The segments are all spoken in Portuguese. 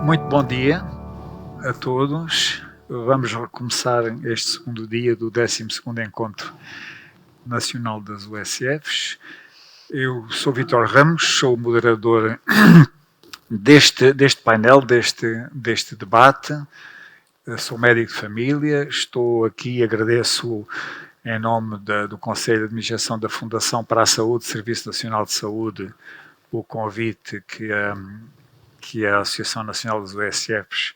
Muito bom dia a todos. Vamos recomeçar este segundo dia do 12º Encontro Nacional das USFs. Eu sou Vítor Ramos, sou o moderador deste painel, deste debate. Sou médico de família, estou aqui, agradeço em nome do Conselho de Administração da Fundação para a Saúde, Serviço Nacional de Saúde, o convite que a Associação Nacional dos USFs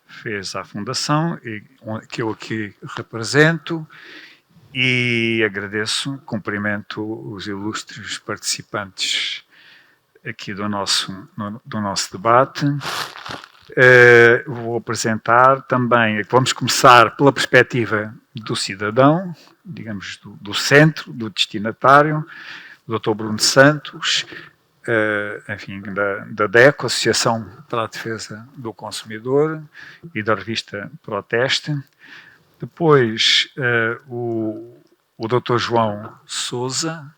fez à Fundação, e que eu aqui represento, e agradeço, cumprimento os ilustres participantes aqui do nosso debate. Vou apresentar também, vamos começar pela perspectiva do cidadão, digamos, do centro, do destinatário, o Dr. Bruno Santos, enfim, da DECO, Associação para a Defesa do Consumidor, e da revista Proteste. Depois, o Dr. João Sousa,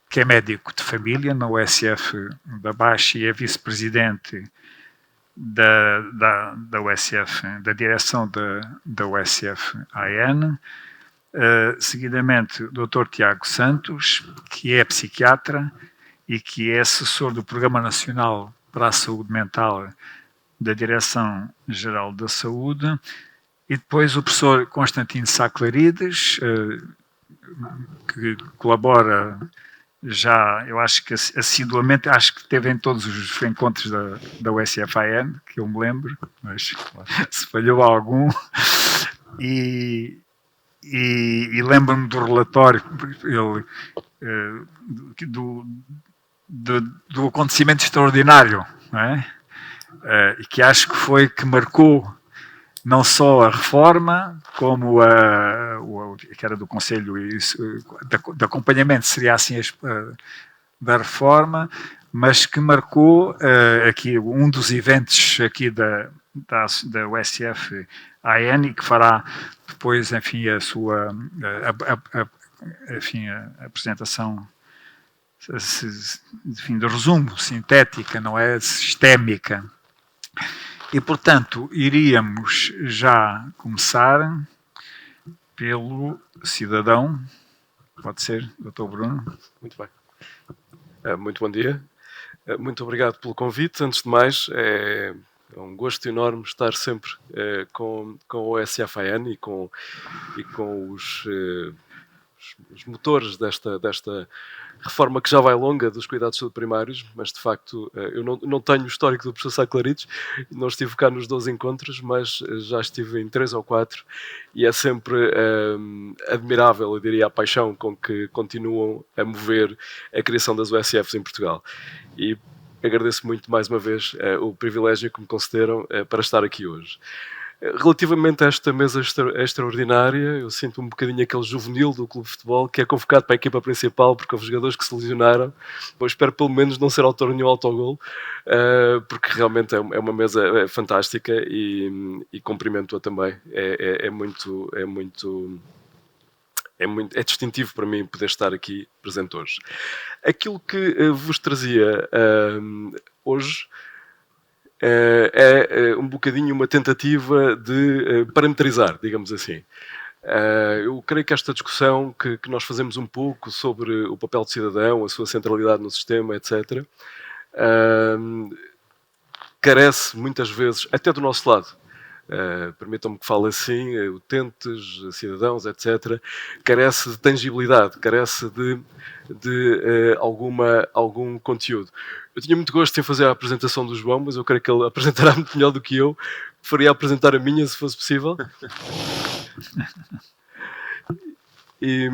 que é médico de família na USF da Baixa e é vice-presidente da USF, da direção da USF-AN. Seguidamente, o Dr. Tiago Santos, que é psiquiatra e que é assessor do Programa Nacional para a Saúde Mental da Direção-Geral da Saúde. E depois o professor Constantino Sá Clarides, que colabora já, eu acho que assiduamente, acho que esteve em todos os encontros da USF-AN, que eu me lembro, mas se falhou algum. E lembro-me do relatório do acontecimento extraordinário, não é? E que acho que marcou não só a reforma, como que era do Conselho de Acompanhamento, seria assim, da reforma, mas que marcou aqui um dos eventos aqui da USF-AN, e que fará depois, enfim, a sua a apresentação, enfim, de resumo, sintética, não é? Sistémica. E, portanto, iríamos já começar pelo cidadão. Pode ser, Dr. Bruno? Muito bem. Muito bom dia. Muito obrigado pelo convite. Antes de mais, é um gosto enorme estar sempre com o OSF-AN e com os motores desta reforma que já vai longa dos cuidados de saúde primários, mas de facto eu não tenho o histórico do professor Sá Clarides, não estive cá nos 12 encontros, mas já estive em 3 ou 4 e é sempre admirável, eu diria, a paixão com que continuam a mover a criação das USFs em Portugal. E agradeço muito mais uma vez o privilégio que me concederam para estar aqui hoje. Relativamente a esta mesa extraordinária, eu sinto um bocadinho aquele juvenil do clube de futebol que é convocado para a equipa principal porque houve jogadores que se lesionaram. Eu espero pelo menos não ser autor de nenhum autogol, porque realmente é uma mesa fantástica e cumprimento-a também. É distintivo para mim poder estar aqui presente hoje. Aquilo que vos trazia hoje é um bocadinho uma tentativa de parametrizar, digamos assim. Eu creio que esta discussão que nós fazemos um pouco sobre o papel do cidadão, a sua centralidade no sistema, etc., carece muitas vezes, até do nosso lado, permitam-me que fale assim, utentes, cidadãos, etc., carece de tangibilidade, carece de algum conteúdo. Eu tinha muito gosto em fazer a apresentação do João, mas eu creio que ele apresentará muito melhor do que eu. Faria apresentar a minha, se fosse possível. E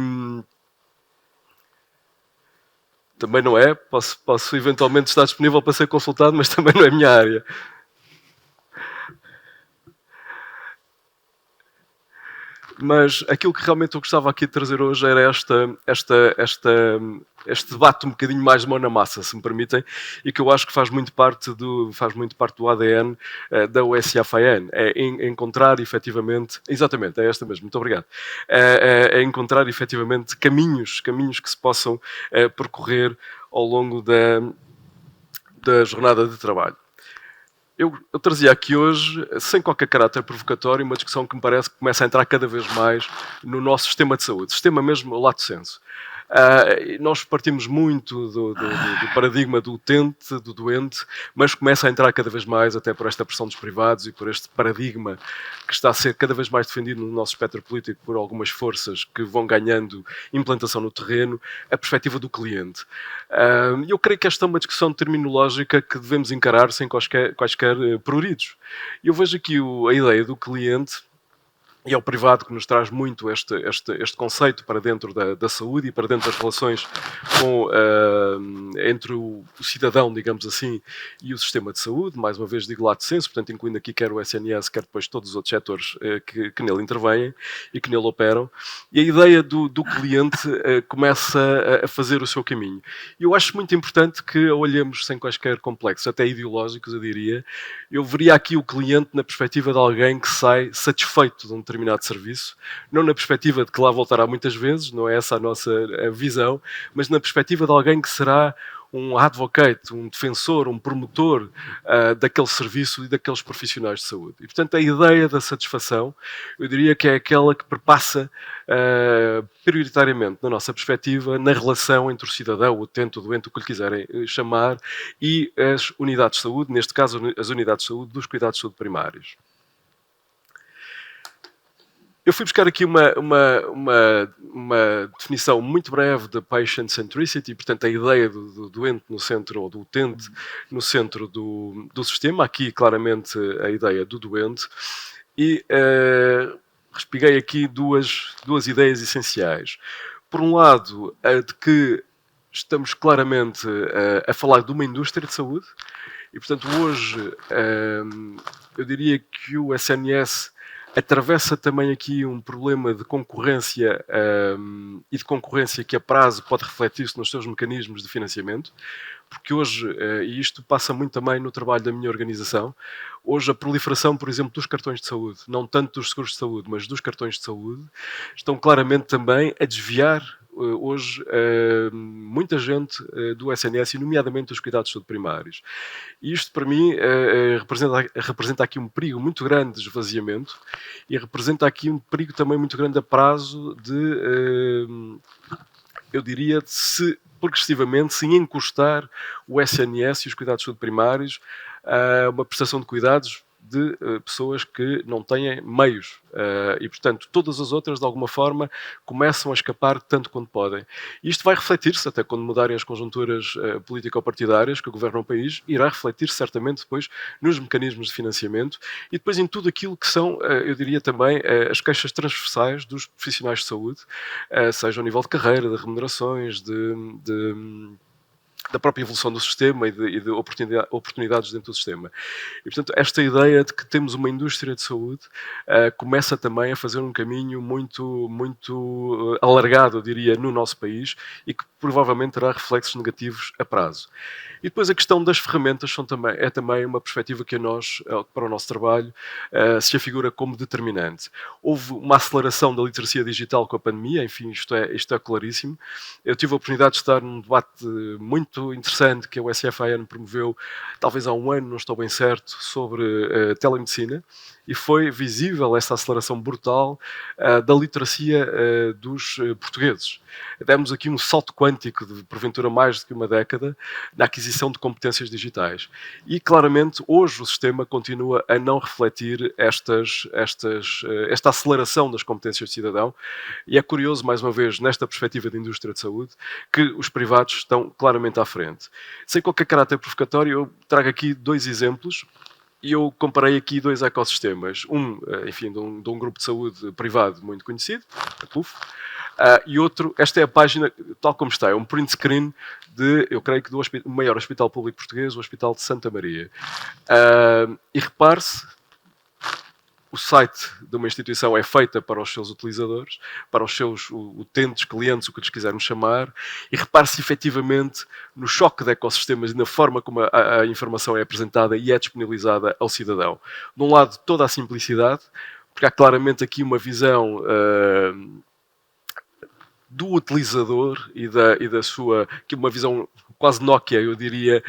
também não é. Posso eventualmente estar disponível para ser consultado, mas também não é a minha área. Mas aquilo que realmente eu gostava aqui de trazer hoje era este debate um bocadinho mais de mão na massa, se me permitem, e que eu acho que faz muito parte do ADN da USF-AN. É encontrar efetivamente, exatamente, é esta mesmo, muito obrigado, é encontrar efetivamente caminhos que se possam percorrer ao longo da jornada de trabalho. eu trazia aqui hoje, sem qualquer caráter provocatório, uma discussão que me parece que começa a entrar cada vez mais no nosso sistema de saúde, sistema mesmo lato sensu. Nós partimos muito do paradigma do utente, do doente, mas começa a entrar cada vez mais, até por esta pressão dos privados e por este paradigma que está a ser cada vez mais defendido no nosso espectro político por algumas forças que vão ganhando implantação no terreno, a perspectiva do cliente. Eu creio que esta é uma discussão terminológica que devemos encarar sem quaisquer pruridos. Eu vejo aqui a ideia do cliente, e é o privado que nos traz muito este conceito para dentro da saúde e para dentro das relações entre o cidadão, digamos assim, e o sistema de saúde. Mais uma vez digo lato sensu, portanto incluindo aqui quer o SNS, quer depois todos os outros setores que nele intervêm e que nele operam. E a ideia do cliente começa a fazer o seu caminho. E eu acho muito importante que a olhemos sem quaisquer complexos, até ideológicos, eu diria. Eu veria aqui o cliente na perspectiva de alguém que sai satisfeito de um determinado serviço, não na perspectiva de que lá voltará muitas vezes, não é essa a nossa visão, mas na perspectiva de alguém que será um advocate, um defensor, um promotor daquele serviço e daqueles profissionais de saúde. E, portanto, a ideia da satisfação, eu diria que é aquela que perpassa prioritariamente, na nossa perspectiva, na relação entre o cidadão, o utente, o doente, o que lhe quiserem chamar, e as unidades de saúde, neste caso as unidades de saúde dos cuidados de saúde primários. Eu fui buscar aqui uma definição muito breve de patient centricity, portanto a ideia do doente no centro, ou do utente no centro do sistema, aqui claramente a ideia do doente, e respiguei aqui duas ideias essenciais. Por um lado, a de que estamos claramente a falar de uma indústria de saúde, e portanto hoje eu diria que o SNS atravessa também aqui um problema de concorrência e de concorrência que a prazo pode refletir-se nos seus mecanismos de financiamento, porque hoje, e isto passa muito também no trabalho da minha organização, hoje a proliferação, por exemplo, dos cartões de saúde, não tanto dos seguros de saúde, mas dos cartões de saúde, estão claramente também a desviar hoje muita gente do SNS, e nomeadamente dos cuidados de saúde primários. E isto, para mim, representa aqui um perigo muito grande de esvaziamento e representa aqui um perigo também muito grande a prazo de, eu diria, de se progressivamente se encostar o SNS e os cuidados de saúde primários a uma prestação de cuidados de pessoas que não têm meios e, portanto, todas as outras, de alguma forma, começam a escapar tanto quanto podem. E isto vai refletir-se, até quando mudarem as conjunturas político-partidárias que governam o país, irá refletir certamente depois nos mecanismos de financiamento e depois em tudo aquilo que são, eu diria também, as queixas transversais dos profissionais de saúde, seja ao nível de carreira, de remunerações, da própria evolução do sistema e de oportunidades dentro do sistema. E, portanto, esta ideia de que temos uma indústria de saúde começa também a fazer um caminho muito alargado, eu diria, no nosso país e que provavelmente terá reflexos negativos a prazo. E depois a questão das ferramentas é também uma perspectiva que a nós, para o nosso trabalho, se afigura como determinante. Houve uma aceleração da literacia digital com a pandemia, enfim, isto é claríssimo. Eu tive a oportunidade de estar num debate muito interessante que a USF-AN promoveu, talvez há um ano, não estou bem certo, sobre telemedicina, e foi visível essa aceleração brutal da literacia dos portugueses. Demos aqui um salto quântico de, porventura, mais do que uma década na aquisição de competências digitais. E, claramente, hoje o sistema continua a não refletir esta aceleração das competências do cidadão. E é curioso, mais uma vez, nesta perspectiva de indústria de saúde, que os privados estão claramente à frente. Sem qualquer caráter provocatório, eu trago aqui dois exemplos. E eu comparei aqui dois ecossistemas. Enfim, de um grupo de saúde privado muito conhecido, a PUF, e outro, esta é a página, tal como está, é um print screen eu creio que do maior hospital público português, o Hospital de Santa Maria. E repare-se, o site de uma instituição é feita para os seus utilizadores, para os seus utentes, clientes, o que lhes quisermos chamar, e repare-se efetivamente no choque de ecossistemas e na forma como a informação é apresentada e é disponibilizada ao cidadão. De um lado, toda a simplicidade, porque há claramente aqui uma visão do utilizador e da sua, que uma visão quase Nokia, eu diria,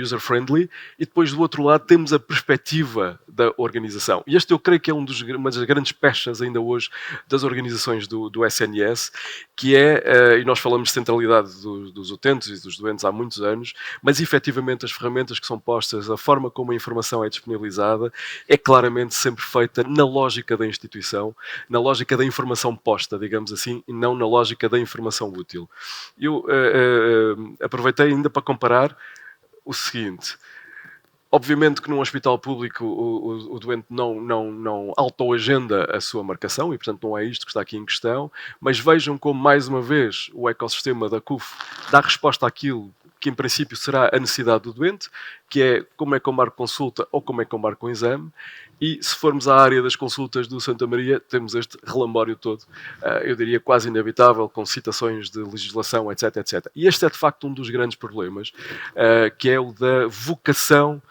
user-friendly, e depois do outro lado temos a perspectiva da organização. E este eu creio que é uma das grandes pechas ainda hoje das organizações do SNS, que é, e nós falamos de centralidade dos utentes e dos doentes há muitos anos, mas efetivamente as ferramentas que são postas, a forma como a informação é disponibilizada, é claramente sempre feita na lógica da instituição, na lógica da informação posta, digamos assim, e não na lógica da informação útil. Eu aproveitei ainda para comparar o seguinte. Obviamente que num hospital público o doente não autoagenda a sua marcação e, portanto, não é isto que está aqui em questão, mas vejam como, mais uma vez, o ecossistema da CUF dá resposta àquilo que, em princípio, será a necessidade do doente, que é como é que eu marco consulta ou como é que eu marco um exame. E se formos à área das consultas do Santa Maria, temos este relambório todo, eu diria quase inevitável, com citações de legislação, etc, etc. E este é, de facto, um dos grandes problemas, que é o da vocação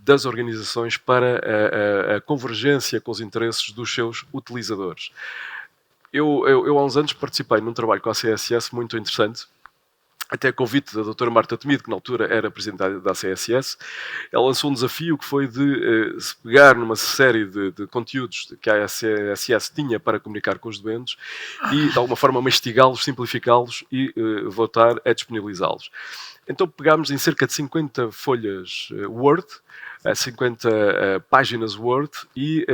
das organizações para a convergência com os interesses dos seus utilizadores. Eu há uns anos participei num trabalho com a CSS muito interessante, até a convite da doutora Marta Temido, que na altura era presidente da CSS. Ela lançou um desafio que foi de se pegar numa série de conteúdos que a CSS tinha para comunicar com os doentes e, de alguma forma, mastigá-los, simplificá-los e voltar a disponibilizá-los. Então pegámos em cerca de 50 folhas Word, 50 páginas Word e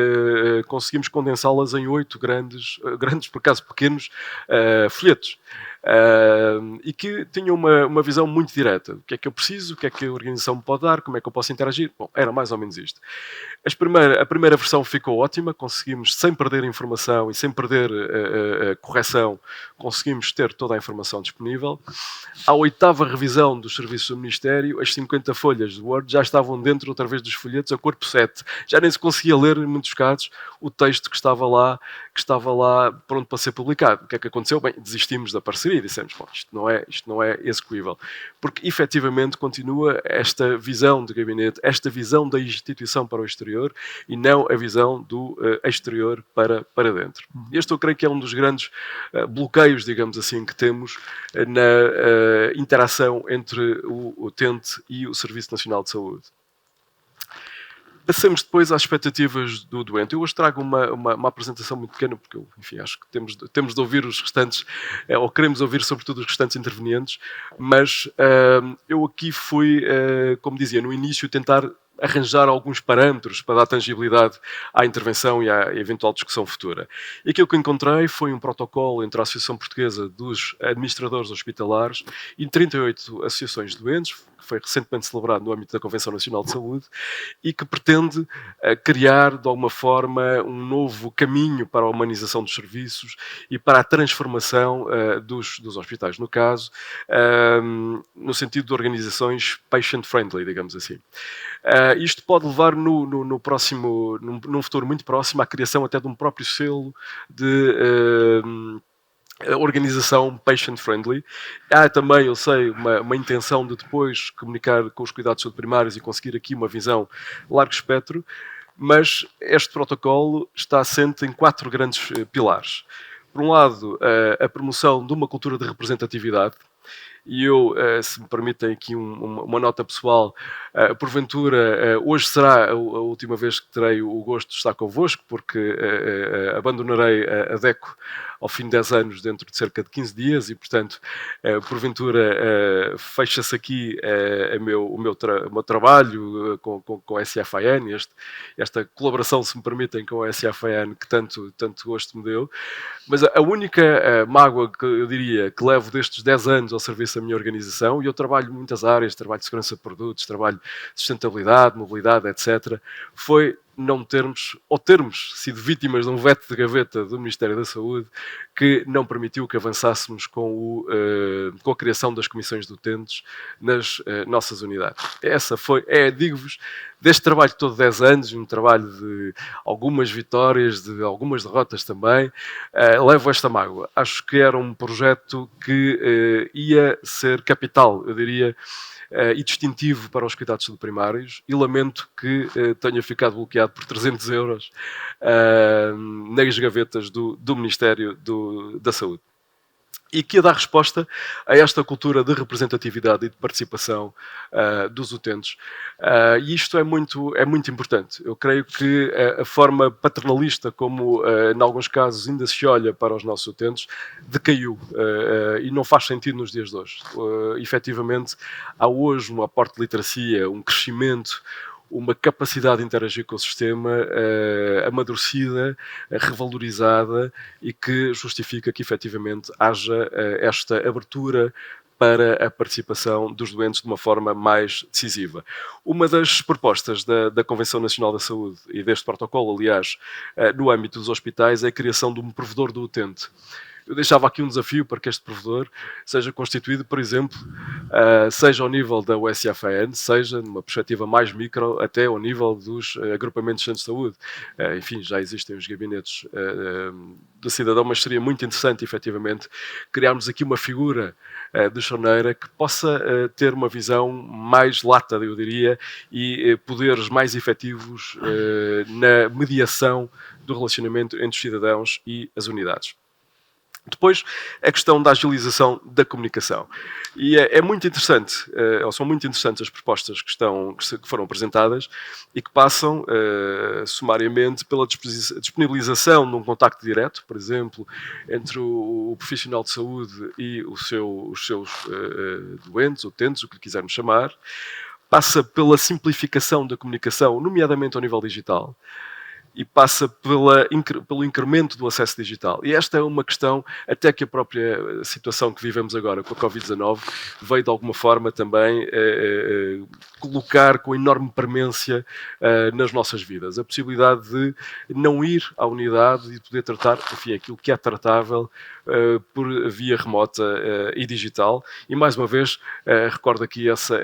conseguimos condensá-las em 8 grandes, por acaso pequenos, folhetos. E que tinha uma visão muito direta. O que é que eu preciso, o que é que a organização me pode dar, como é que eu posso interagir. Bom, era mais ou menos isto. A primeira versão ficou ótima, conseguimos, sem perder informação e sem perder a correção, conseguimos ter toda a informação disponível. À 8ª revisão dos serviços do Ministério, as 50 folhas de Word já estavam dentro, outra vez, dos folhetos, a corpo 7. Já nem se conseguia ler, em muitos casos, o texto que estava lá pronto para ser publicado. O que é que aconteceu? Bem, desistimos da parceria e dissemos, bom, isto não é execuível. Porque, efetivamente, continua esta visão de gabinete, esta visão da instituição para o exterior e não a visão do exterior para dentro. Este eu creio que é um dos grandes bloqueios, digamos assim, que temos na interação entre o utente e o Serviço Nacional de Saúde. Passemos depois às expectativas do doente. Eu hoje trago uma apresentação muito pequena, porque enfim, acho que temos de ouvir os restantes, ou queremos ouvir sobretudo os restantes intervenientes, mas eu aqui fui, como dizia no início, tentar arranjar alguns parâmetros para dar tangibilidade à intervenção e à eventual discussão futura. E aquilo que encontrei foi um protocolo entre a Associação Portuguesa dos Administradores Hospitalares e 38 associações de doentes, que foi recentemente celebrado no âmbito da Convenção Nacional de Saúde, e que pretende criar, de alguma forma, um novo caminho para a humanização dos serviços e para a transformação dos hospitais, no caso, no sentido de organizações patient-friendly, digamos assim. Isto pode levar num futuro muito próximo à criação até de um próprio selo de organização patient-friendly. Há também, eu sei, uma intenção de depois comunicar com os cuidados de saúde primários e conseguir aqui uma visão largo espectro, mas este protocolo está assente em 4 grandes pilares. Por um lado, a promoção de uma cultura de representatividade. E eu, se me permitem aqui uma nota pessoal, porventura, hoje será a última vez que terei o gosto de estar convosco, porque abandonarei a DECO ao fim de 10 anos, dentro de cerca de 15 dias, e, portanto, porventura, fecha-se aqui o meu trabalho com a SFAN, esta colaboração, se me permitem, com a SFAN, que tanto gosto me deu. Mas a única mágoa que eu diria que levo destes 10 anos ao serviço da minha organização, e eu trabalho em muitas áreas, trabalho de segurança de produtos, trabalho de sustentabilidade, mobilidade, etc., foi não termos, ou termos sido vítimas de um veto de gaveta do Ministério da Saúde que não permitiu que avançássemos com a criação das comissões de utentes nas nossas unidades. Digo-vos, deste trabalho de todo 10 anos, um trabalho de algumas vitórias, de algumas derrotas também, levo esta mágoa. Acho que era um projeto que ia ser capital, eu diria, e distintivo para os cuidados subprimários, e lamento que tenha ficado bloqueado avaliado por 300 euros nas gavetas do Ministério da Saúde. E que ia dar resposta a esta cultura de representatividade e de participação dos utentes. E isto é muito importante. Eu creio que a forma paternalista como, em alguns casos, ainda se olha para os nossos utentes, decaiu e não faz sentido nos dias de hoje. Efetivamente, há hoje um aporte de literacia, um crescimento, uma capacidade de interagir com o sistema amadurecida, revalorizada e que justifica que efetivamente haja esta abertura para a participação dos doentes de uma forma mais decisiva. Uma das propostas da Convenção Nacional da Saúde e deste protocolo, aliás, no âmbito dos hospitais, é a criação de um provedor do utente. Eu deixava aqui um desafio para que este provedor seja constituído, por exemplo, seja ao nível da USFAN, seja numa perspectiva mais micro, até ao nível dos agrupamentos de centros de saúde. Enfim, já existem os gabinetes do cidadão, mas seria muito interessante, efetivamente, criarmos aqui uma figura de choneira que possa ter uma visão mais lata, eu diria, e poderes mais efetivos na mediação do relacionamento entre os cidadãos e as unidades. Depois, a questão da agilização da comunicação. E é muito interessante, ou são muito interessantes as propostas que foram apresentadas e que passam, sumariamente, pela disponibilização de um contacto direto, por exemplo, entre o profissional de saúde e os seus doentes, utentes, o que lhe quisermos chamar. Passa pela simplificação da comunicação, nomeadamente ao nível digital. E passa pelo incremento do acesso digital. E esta é uma questão, até que a própria situação que vivemos agora com a Covid-19 veio de alguma forma também colocar com enorme premência nas nossas vidas. A possibilidade de não ir à unidade e poder tratar, enfim, aquilo que é tratável por via remota e digital. E mais uma vez, recordo aqui essa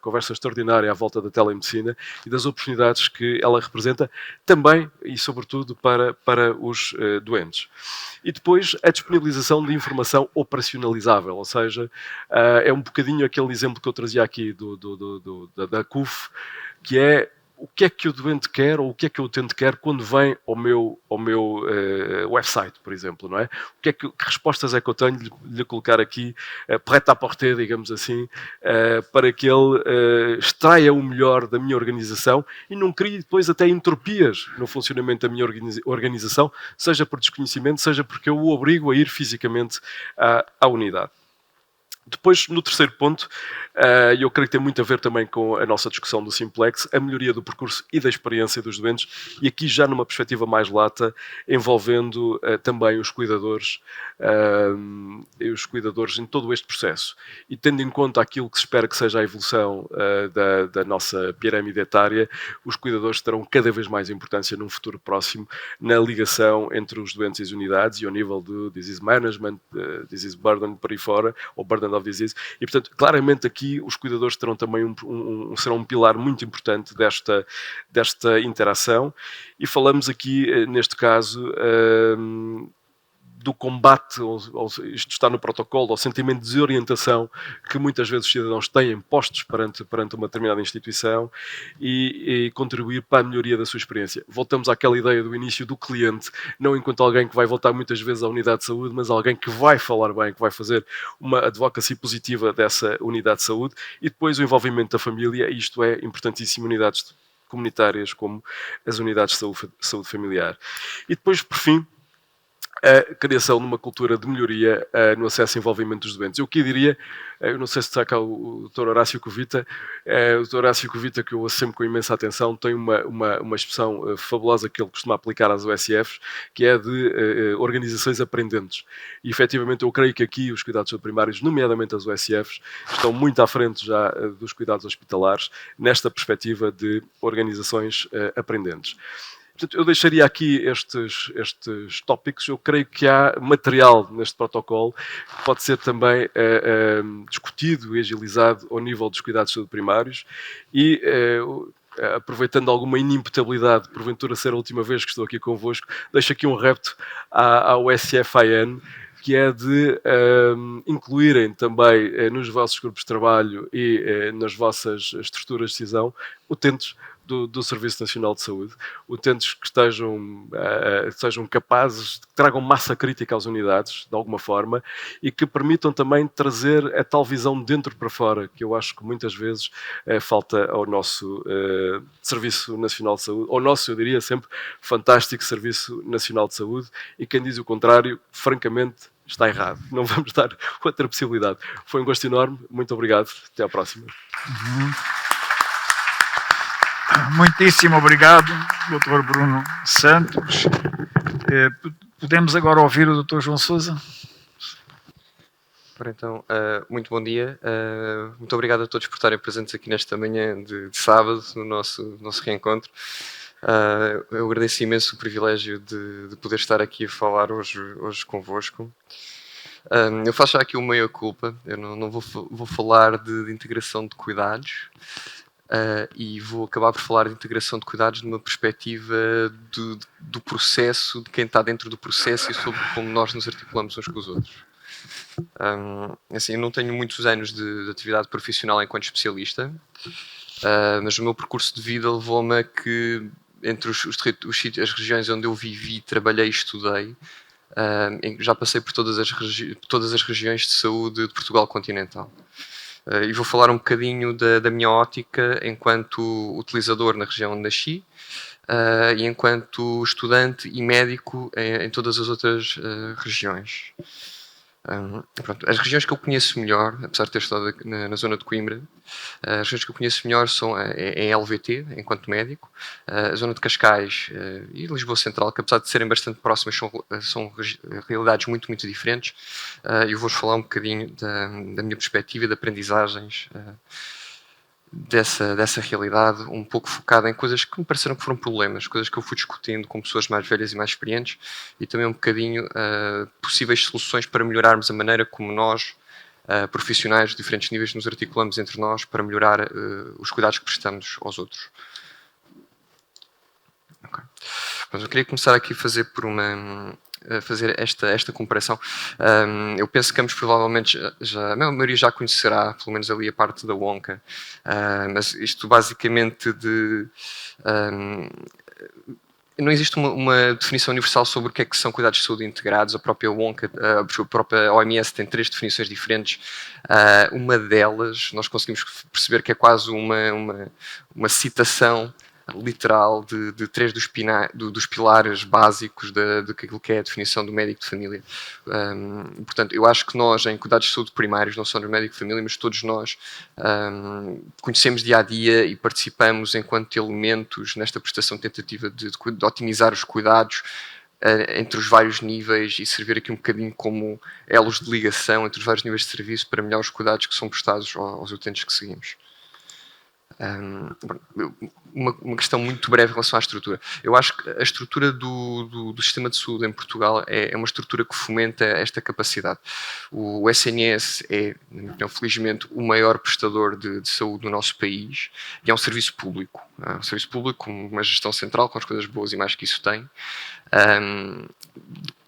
conversa extraordinária à volta da telemedicina e das oportunidades que ela representa também e sobretudo para os doentes. E depois a disponibilização de informação operacionalizável, ou seja, é um bocadinho aquele exemplo que eu trazia aqui da CUF, que é o que é que o doente quer ou o que é que o utente quer quando vem ao meu website, por exemplo, não é? Que respostas é que eu tenho de lhe colocar aqui prêt-à-porter, digamos assim, para que ele extraia o melhor da minha organização e não crie depois até entropias no funcionamento da minha organização, seja por desconhecimento, seja porque eu o obrigo a ir fisicamente à unidade. Depois, no terceiro ponto, eu creio que tem muito a ver também com a nossa discussão do Simplex, a melhoria do percurso e da experiência dos doentes, e aqui já numa perspectiva mais lata, envolvendo também os cuidadores em todo este processo. E tendo em conta aquilo que se espera que seja a evolução da nossa pirâmide etária, os cuidadores terão cada vez mais importância num futuro próximo na ligação entre os doentes e as unidades e ao nível do disease management, disease burden por aí fora, ou burden of disease, e portanto, claramente aqui os cuidadores terão também serão um pilar muito importante desta interação, e falamos aqui, neste caso, do combate, isto está no protocolo, ao sentimento de desorientação que muitas vezes os cidadãos têm postos perante uma determinada instituição e contribuir para a melhoria da sua experiência. Voltamos àquela ideia do início do cliente, não enquanto alguém que vai voltar muitas vezes à unidade de saúde, mas alguém que vai falar bem, que vai fazer uma advocacy positiva dessa unidade de saúde, e depois o envolvimento da família, e isto é importantíssimo, unidades comunitárias como as unidades de saúde familiar. E depois, por fim, a criação de uma cultura de melhoria no acesso e envolvimento dos doentes. Eu aqui diria, eu não sei se está cá o Dr. Horácio Covita, o Dr. Horácio Covita, que eu ouço sempre com imensa atenção, tem uma expressão fabulosa que ele costuma aplicar às USFs, que é de organizações aprendentes. E, efetivamente, eu creio que aqui os cuidados primários, nomeadamente as USFs, estão muito à frente já dos cuidados hospitalares, nesta perspectiva de organizações aprendentes. Portanto, eu deixaria aqui estes tópicos. Eu creio que há material neste protocolo que pode ser também discutido e agilizado ao nível dos cuidados de saúde primários e aproveitando alguma inimputabilidade, porventura ser a última vez que estou aqui convosco, deixo aqui um repto à USFAN, que é de incluírem também nos vossos grupos de trabalho e nas vossas estruturas de decisão utentes, do Serviço Nacional de Saúde, utentes que sejam capazes, que tragam massa crítica às unidades, de alguma forma, e que permitam também trazer a tal visão de dentro para fora, que eu acho que muitas vezes falta ao nosso Serviço Nacional de Saúde, ao nosso, eu diria sempre, fantástico Serviço Nacional de Saúde, e quem diz o contrário, francamente, está errado. Não vamos dar outra possibilidade. Foi um gosto enorme, muito obrigado, até à próxima. Muitíssimo obrigado, Dr. Bruno Santos. Podemos agora ouvir o Dr. João Sousa? Então, muito bom dia. Muito obrigado a todos por estarem presentes aqui nesta manhã de sábado, no nosso reencontro. Eu agradeço imenso o privilégio de poder estar aqui a falar hoje convosco. Eu faço já aqui uma meia-culpa. Eu não vou falar de integração de cuidados. E vou acabar por falar de integração de cuidados numa perspectiva do processo, de quem está dentro do processo e sobre como nós nos articulamos uns com os outros. Assim, eu não tenho muitos anos de atividade profissional enquanto especialista, mas o meu percurso de vida levou-me a que, entre as regiões onde eu vivi, trabalhei e estudei, já passei por todas as regiões de saúde de Portugal continental. E vou falar um bocadinho da minha ótica enquanto utilizador na região onde nasci e enquanto estudante e médico em todas as outras regiões. Pronto, as regiões que eu conheço melhor, apesar de ter estado na zona de Coimbra, as regiões que eu conheço melhor são em LVT, enquanto médico, a zona de Cascais e Lisboa Central, que apesar de serem bastante próximas, são realidades muito, muito diferentes. Eu vou-vos falar um bocadinho da minha perspectiva e de aprendizagens dessa realidade, um pouco focada em coisas que me pareceram que foram problemas, coisas que eu fui discutindo com pessoas mais velhas e mais experientes, e também um bocadinho possíveis soluções para melhorarmos a maneira como nós, profissionais de diferentes níveis, nos articulamos entre nós para melhorar os cuidados que prestamos aos outros. Okay. Mas eu queria começar aqui a fazer esta comparação. Eu penso que ambos provavelmente a maioria já conhecerá, pelo menos ali a parte da Wonka, mas isto basicamente não existe uma definição universal sobre o que é que são cuidados de saúde integrados. A própria Wonka, a própria OMS tem 3 definições diferentes. Uma delas, nós conseguimos perceber que é quase uma citação literal de 3 dos pilares básicos daquilo que é a definição do médico de família. Portanto, eu acho que nós, em cuidados de saúde primários, não só no médico de família, mas todos nós conhecemos dia a dia e participamos enquanto elementos nesta prestação tentativa de otimizar os cuidados entre os vários níveis e servir aqui um bocadinho como elos de ligação entre os vários níveis de serviço para melhorar os cuidados que são prestados aos utentes que seguimos. Uma questão muito breve em relação à estrutura. Eu acho que a estrutura do sistema de saúde em Portugal é uma estrutura que fomenta esta capacidade. O SNS é, na minha opinião, felizmente, o maior prestador de saúde no nosso país e é um serviço público. Um serviço público com uma gestão central, com as coisas boas e mais que isso tem.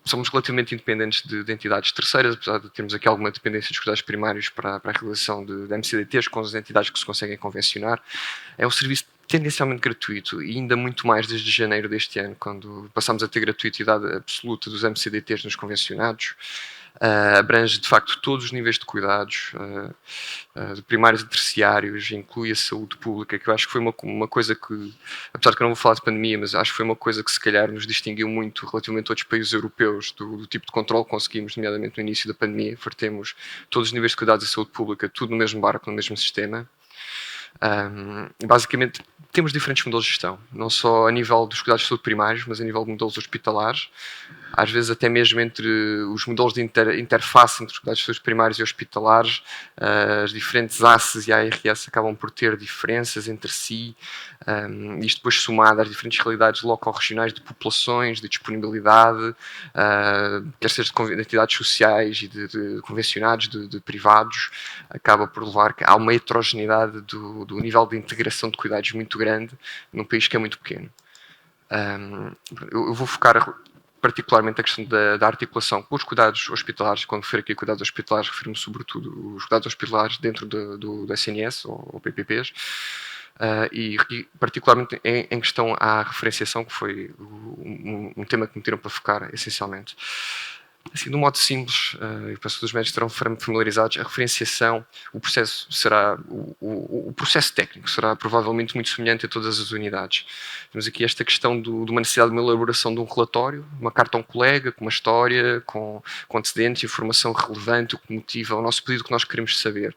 Somos relativamente independentes de entidades terceiras, apesar de termos aqui alguma dependência dos cuidados primários para a realização de MCDTs com as entidades que se conseguem convencionar. É um serviço tendencialmente gratuito e ainda muito mais desde janeiro deste ano, quando passámos a ter gratuitidade absoluta dos MCDTs nos convencionados. Abrange de facto todos os níveis de cuidados, de primários e terciários, inclui a saúde pública, que eu acho que foi uma coisa que, apesar de que eu não vou falar de pandemia, mas acho que foi uma coisa que se calhar nos distinguiu muito relativamente a outros países europeus do tipo de controle que conseguimos, nomeadamente no início da pandemia. Fartemos todos os níveis de cuidados e saúde pública, tudo no mesmo barco, no mesmo sistema. Basicamente temos diferentes modelos de gestão, não só a nível dos cuidados de saúde primários, mas a nível de modelos hospitalares, às vezes até mesmo entre os modelos de interface entre os cuidados de saúde primários e hospitalares. As diferentes ACES e ARS acabam por ter diferenças entre si, isto depois somado às diferentes realidades local-regionais de populações, de disponibilidade, quer seja de entidades sociais e de convencionados, de privados, acaba por levar que há uma heterogeneidade do nível de integração de cuidados muito grande num país que é muito pequeno. Eu vou focar particularmente a questão da articulação com os cuidados hospitalares. Quando refiro aqui a cuidados hospitalares, refiro-me sobretudo os cuidados hospitalares dentro do SNS ou PPPs. e particularmente em questão à referenciação, que foi um tema que me tiram para focar, essencialmente. Assim, de um modo simples, eu penso que os médicos estarão familiarizados, a referenciação, o processo será, o processo técnico será provavelmente muito semelhante a todas as unidades. Temos aqui esta questão de uma necessidade de uma elaboração de um relatório, uma carta a um colega, com uma história, com antecedentes, informação relevante, o que motiva o nosso pedido, que nós queremos saber.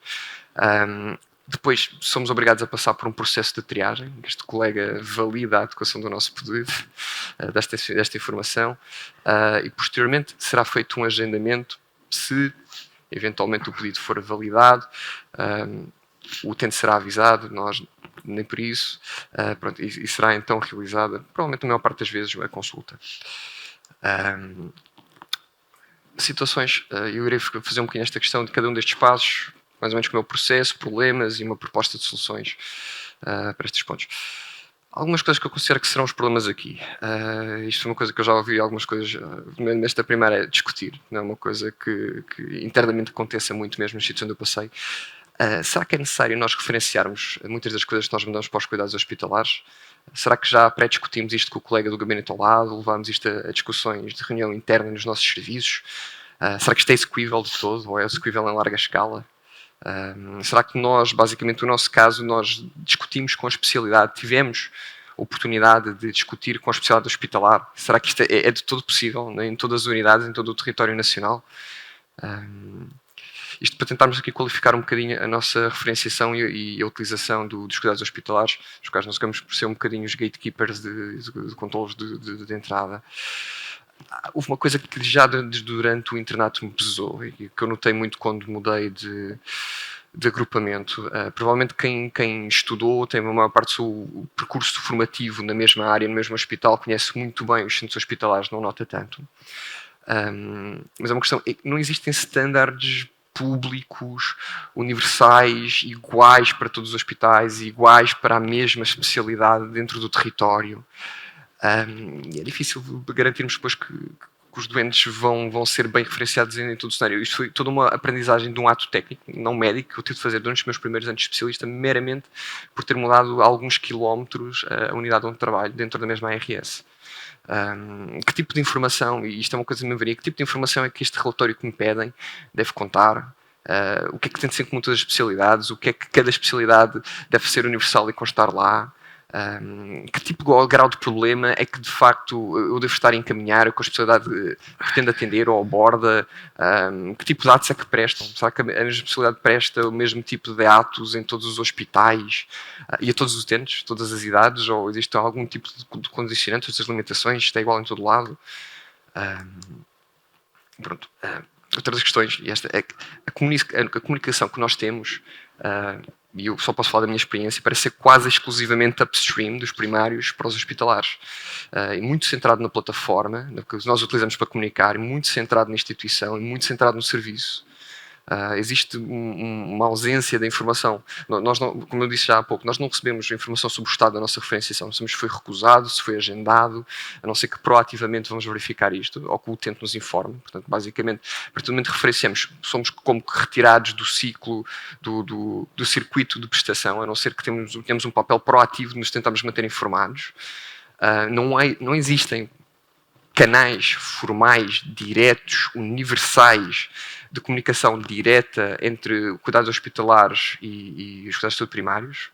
Depois somos obrigados a passar por um processo de triagem, que este colega valida a adequação do nosso pedido, desta informação, e posteriormente será feito um agendamento, se eventualmente o pedido for validado, o utente será avisado, nós nem por isso, pronto, e será então realizada, provavelmente na maior parte das vezes, a consulta. Situações, eu irei fazer um bocadinho esta questão de cada um destes passos, mais ou menos com o meu processo, problemas e uma proposta de soluções para estes pontos. Algumas coisas que eu considero que serão os problemas aqui. Isto é uma coisa que eu já ouvi algumas coisas, nesta primeira é discutir, não é uma coisa que internamente aconteça muito mesmo nos sítios onde eu passei. Será que é necessário nós referenciarmos muitas das coisas que nós mandamos para os cuidados hospitalares? Será que já pré-discutimos isto com o colega do gabinete ao lado, levámos isto a discussões de reunião interna nos nossos serviços? Será que isto é execuível de todo, ou é execuível em larga escala? Será que nós, basicamente, no nosso caso, nós discutimos com a especialidade, tivemos oportunidade de discutir com a especialidade hospitalar? Será que isto é de todo possível, né, em todas as unidades, em todo o território nacional? Isto para tentarmos aqui qualificar um bocadinho a nossa referenciação e a utilização dos cuidados hospitalares, os quais nós ficamos por ser um bocadinho os gatekeepers de controlos de entrada. Houve uma coisa que já durante o internato me pesou e que eu notei muito quando mudei de agrupamento. Provavelmente quem estudou, tem a maior parte do seu percurso formativo na mesma área, no mesmo hospital, conhece muito bem os centros hospitalares, não nota tanto. Mas é uma questão, não existem estándares públicos, universais, iguais para todos os hospitais, iguais para a mesma especialidade dentro do território. É difícil garantirmos depois que os doentes vão ser bem referenciados em todo o cenário. Isto foi toda uma aprendizagem de um ato técnico, não médico, que eu tive de fazer durante os meus primeiros anos de especialista, meramente por ter mudado alguns quilómetros a unidade onde trabalho, dentro da mesma ARS. Que tipo de informação, e isto é uma coisa que me varia, que tipo de informação é que este relatório que me pedem deve contar? O que é que tem de ser comum a todas as especialidades? O que é que cada especialidade deve ser universal e constar lá? Que tipo de grau de problema é que de facto eu devo estar a encaminhar, que a especialidade pretende atender ou aborda? Que tipo de atos é que prestam? Será que a mesma especialidade presta o mesmo tipo de atos em todos os hospitais e a todos os utentes, todas as idades? Ou existe algum tipo de condicionante, outras limitações? Isto é igual em todo lado? Pronto. Outra das questões, e esta é a comunicação que nós temos, e eu só posso falar da minha experiência, parece ser quase exclusivamente upstream dos primários para os hospitalares. E muito centrado na plataforma, no que nós utilizamos para comunicar, e muito centrado na instituição, e muito centrado no serviço. Existe uma ausência da informação. Nós não, como eu disse já há pouco, nós não recebemos informação sobre o estado da nossa referenciação. Não sabemos se foi recusado, se foi agendado, a não ser que proativamente vamos verificar isto, ou que o utente nos informe. Portanto, basicamente, a partir do momento que referenciamos, somos como que retirados do ciclo, do circuito de prestação, a não ser que tenhamos um papel proativo de nos tentarmos manter informados. Não existem canais formais, diretos, universais, de comunicação direta entre cuidados hospitalares e os cuidados de saúde primários.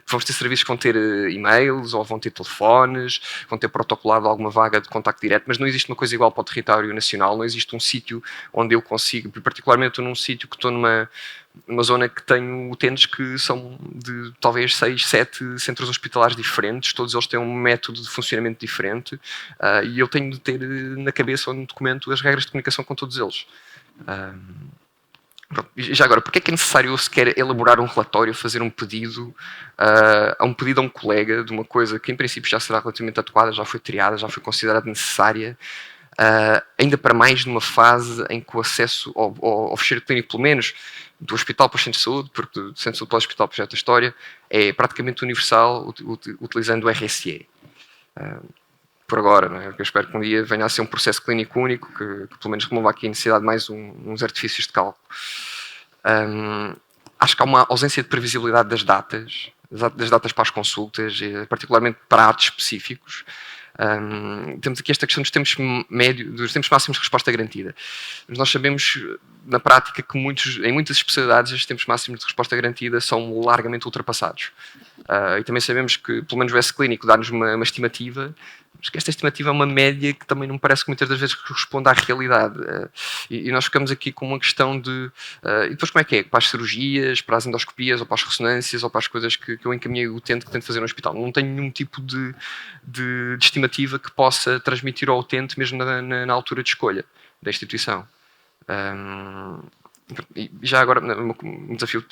Vamos ter serviços que vão ter e-mails, ou vão ter telefones, vão ter protocolado alguma vaga de contacto direto, mas não existe uma coisa igual para o território nacional, não existe um sítio onde eu consigo, particularmente estou num sítio que estou numa zona que tenho utentes que são de talvez 6, 7 centros hospitalares diferentes, todos eles têm um método de funcionamento diferente, e eu tenho de ter na cabeça ou no documento as regras de comunicação com todos eles. Já agora, porque é que é necessário sequer elaborar um relatório, fazer um pedido a um colega de uma coisa que em princípio já será relativamente adequada, já foi triada, já foi considerada necessária, ainda para mais numa fase em que o acesso ao fecheiro clínico, pelo menos do hospital para o centro de saúde, porque do centro de saúde para o hospital para o projeto da história, é praticamente universal utilizando o RSE. Por agora, não é? Eu espero que um dia venha a ser um processo clínico único, que pelo menos remova aqui a necessidade de mais uns artifícios de cálculo. Acho que há uma ausência de previsibilidade das datas, das datas para as consultas, particularmente para atos específicos. Temos aqui esta questão dos tempos máximos de resposta garantida. Mas nós sabemos, na prática, que em muitas especialidades, os tempos máximos de resposta garantida são largamente ultrapassados. E também sabemos que, pelo menos o S-Clínico dá-nos uma estimativa, mas que esta estimativa é uma média que também não parece que muitas das vezes corresponde à realidade. E nós ficamos aqui com uma questão de... e depois como é que é? Para as cirurgias, para as endoscopias, ou para as ressonâncias, ou para as coisas que eu encaminhei o utente que tento fazer no hospital. Não tenho nenhum tipo de estimativa que possa transmitir ao utente mesmo na altura de escolha da instituição. E já agora, um desafio...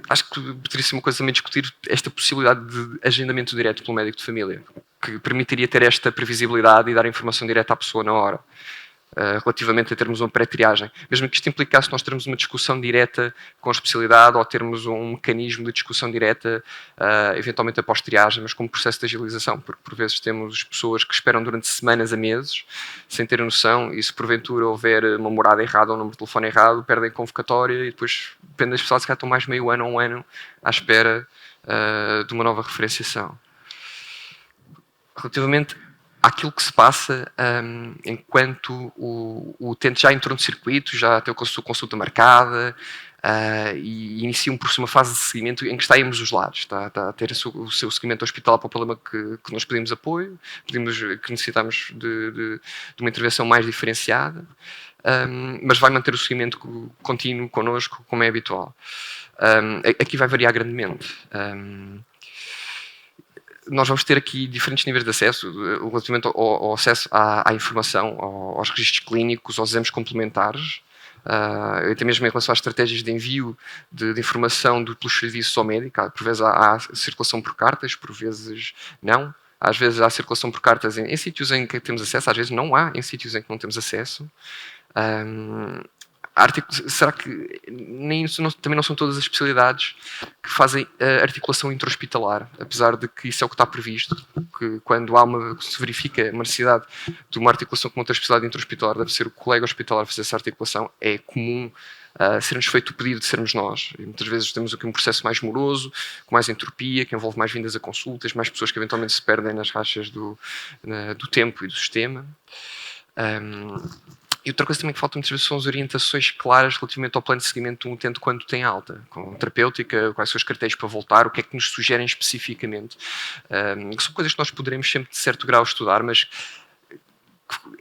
Acho que poderia ser uma coisa também discutir esta possibilidade de agendamento direto pelo médico de família, que permitiria ter esta previsibilidade e dar informação direta à pessoa na hora, relativamente a termos uma pré-triagem. Mesmo que isto implicasse nós termos uma discussão direta com a especialidade ou termos um mecanismo de discussão direta, eventualmente após triagem, mas como processo de agilização, porque por vezes temos pessoas que esperam durante semanas a meses, sem ter noção, e se porventura houver uma morada errada ou um número de telefone errado, perdem convocatória e depois, depende da especialidade, se calhar estão mais meio ano ou um ano à espera de uma nova referenciação. Relativamente àquilo que se passa enquanto o utente já entrou no circuito, já tem a sua consulta marcada e inicia uma fase de seguimento em que está ambos os lados. Está a ter o seu seguimento hospitalar para o problema que nós pedimos apoio, que necessitamos de uma intervenção mais diferenciada, mas vai manter o seguimento contínuo connosco, como é habitual. Aqui vai variar grandemente. Nós vamos ter aqui diferentes níveis de acesso, relativamente ao acesso à informação, aos registros clínicos, aos exames complementares, até mesmo em relação às estratégias de envio de informação pelos serviços ao médico. Por vezes há circulação por cartas, por vezes não. Às vezes há circulação por cartas em sítios em que temos acesso, às vezes não há em sítios em que não temos acesso. Será que também não são todas as especialidades que fazem a articulação intra-hospitalar, apesar de que isso é o que está previsto, que quando se verifica uma necessidade de uma articulação com outra especialidade intra-hospitalar, deve ser o colega hospitalar a fazer essa articulação. É comum ser-nos feito o pedido de sermos nós. E muitas vezes temos aqui um processo mais moroso, com mais entropia, que envolve mais vindas a consultas, mais pessoas que eventualmente se perdem nas rachas do tempo e do sistema. E outra coisa também que falta muitas vezes são as orientações claras relativamente ao plano de seguimento de um utente quando tem alta, com terapêutica, quais são os critérios para voltar, o que é que nos sugerem especificamente. São coisas que nós poderemos sempre, de certo grau, estudar, mas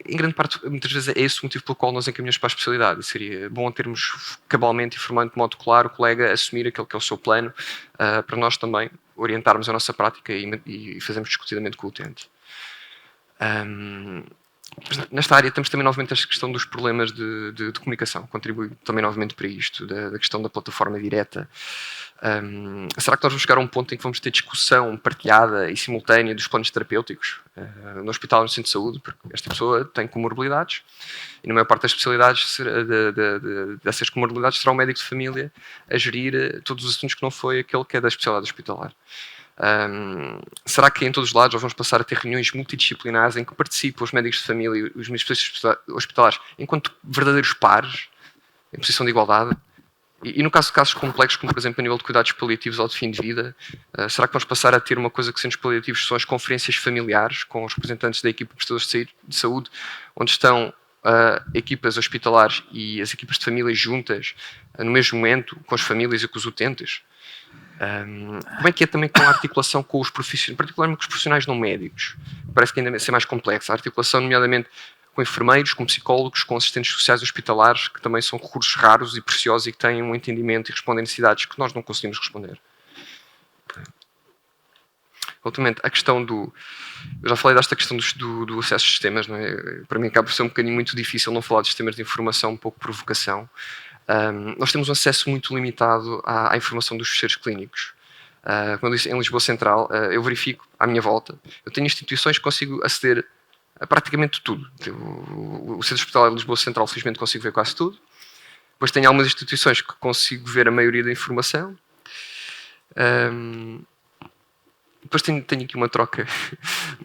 em grande parte, muitas vezes, é esse o motivo pelo qual nós encaminhamos para a especialidade. E seria bom termos cabalmente informado de modo claro o colega assumir aquele que é o seu plano, para nós também orientarmos a nossa prática e fazermos discutidamente com o utente. Nesta área temos também novamente esta questão dos problemas de comunicação, contribui também novamente para isto, da questão da plataforma direta. Será que nós vamos chegar a um ponto em que vamos ter discussão partilhada e simultânea dos planos terapêuticos no hospital ou no centro de saúde? Porque esta pessoa tem comorbilidades e na maior parte das especialidades dessas comorbilidades será o médico de família a gerir todos os assuntos que não foi aquele que é da especialidade hospitalar. Será que em todos os lados nós vamos passar a ter reuniões multidisciplinares em que participam os médicos de família e os especialistas hospitalares enquanto verdadeiros pares, em posição de igualdade? E no caso de casos complexos, como por exemplo a nível de cuidados paliativos ou de fim de vida, será que vamos passar a ter uma coisa que sendo os paliativos são as conferências familiares com os representantes da equipa de prestadores de saúde, onde estão equipas hospitalares e as equipas de família juntas no mesmo momento, com as famílias e com os utentes? Como é que é também com a articulação com os profissionais, particularmente com os profissionais não médicos? Parece que ainda vai ser mais complexa. A articulação, nomeadamente, com enfermeiros, com psicólogos, com assistentes sociais hospitalares, que também são recursos raros e preciosos e que têm um entendimento e respondem a necessidades que nós não conseguimos responder. Ultimamente, a questão eu já falei desta questão do acesso aos sistemas, não é? Para mim acaba por ser um bocadinho muito difícil não falar de sistemas de informação, um pouco provocação. Nós temos um acesso muito limitado à informação dos fecheiros clínicos. Como eu disse, em Lisboa Central, eu verifico à minha volta. Eu tenho instituições que consigo aceder a praticamente tudo. O Centro Hospitalar de Lisboa Central, felizmente, consigo ver quase tudo. Depois tenho algumas instituições que consigo ver a maioria da informação. depois tenho aqui uma troca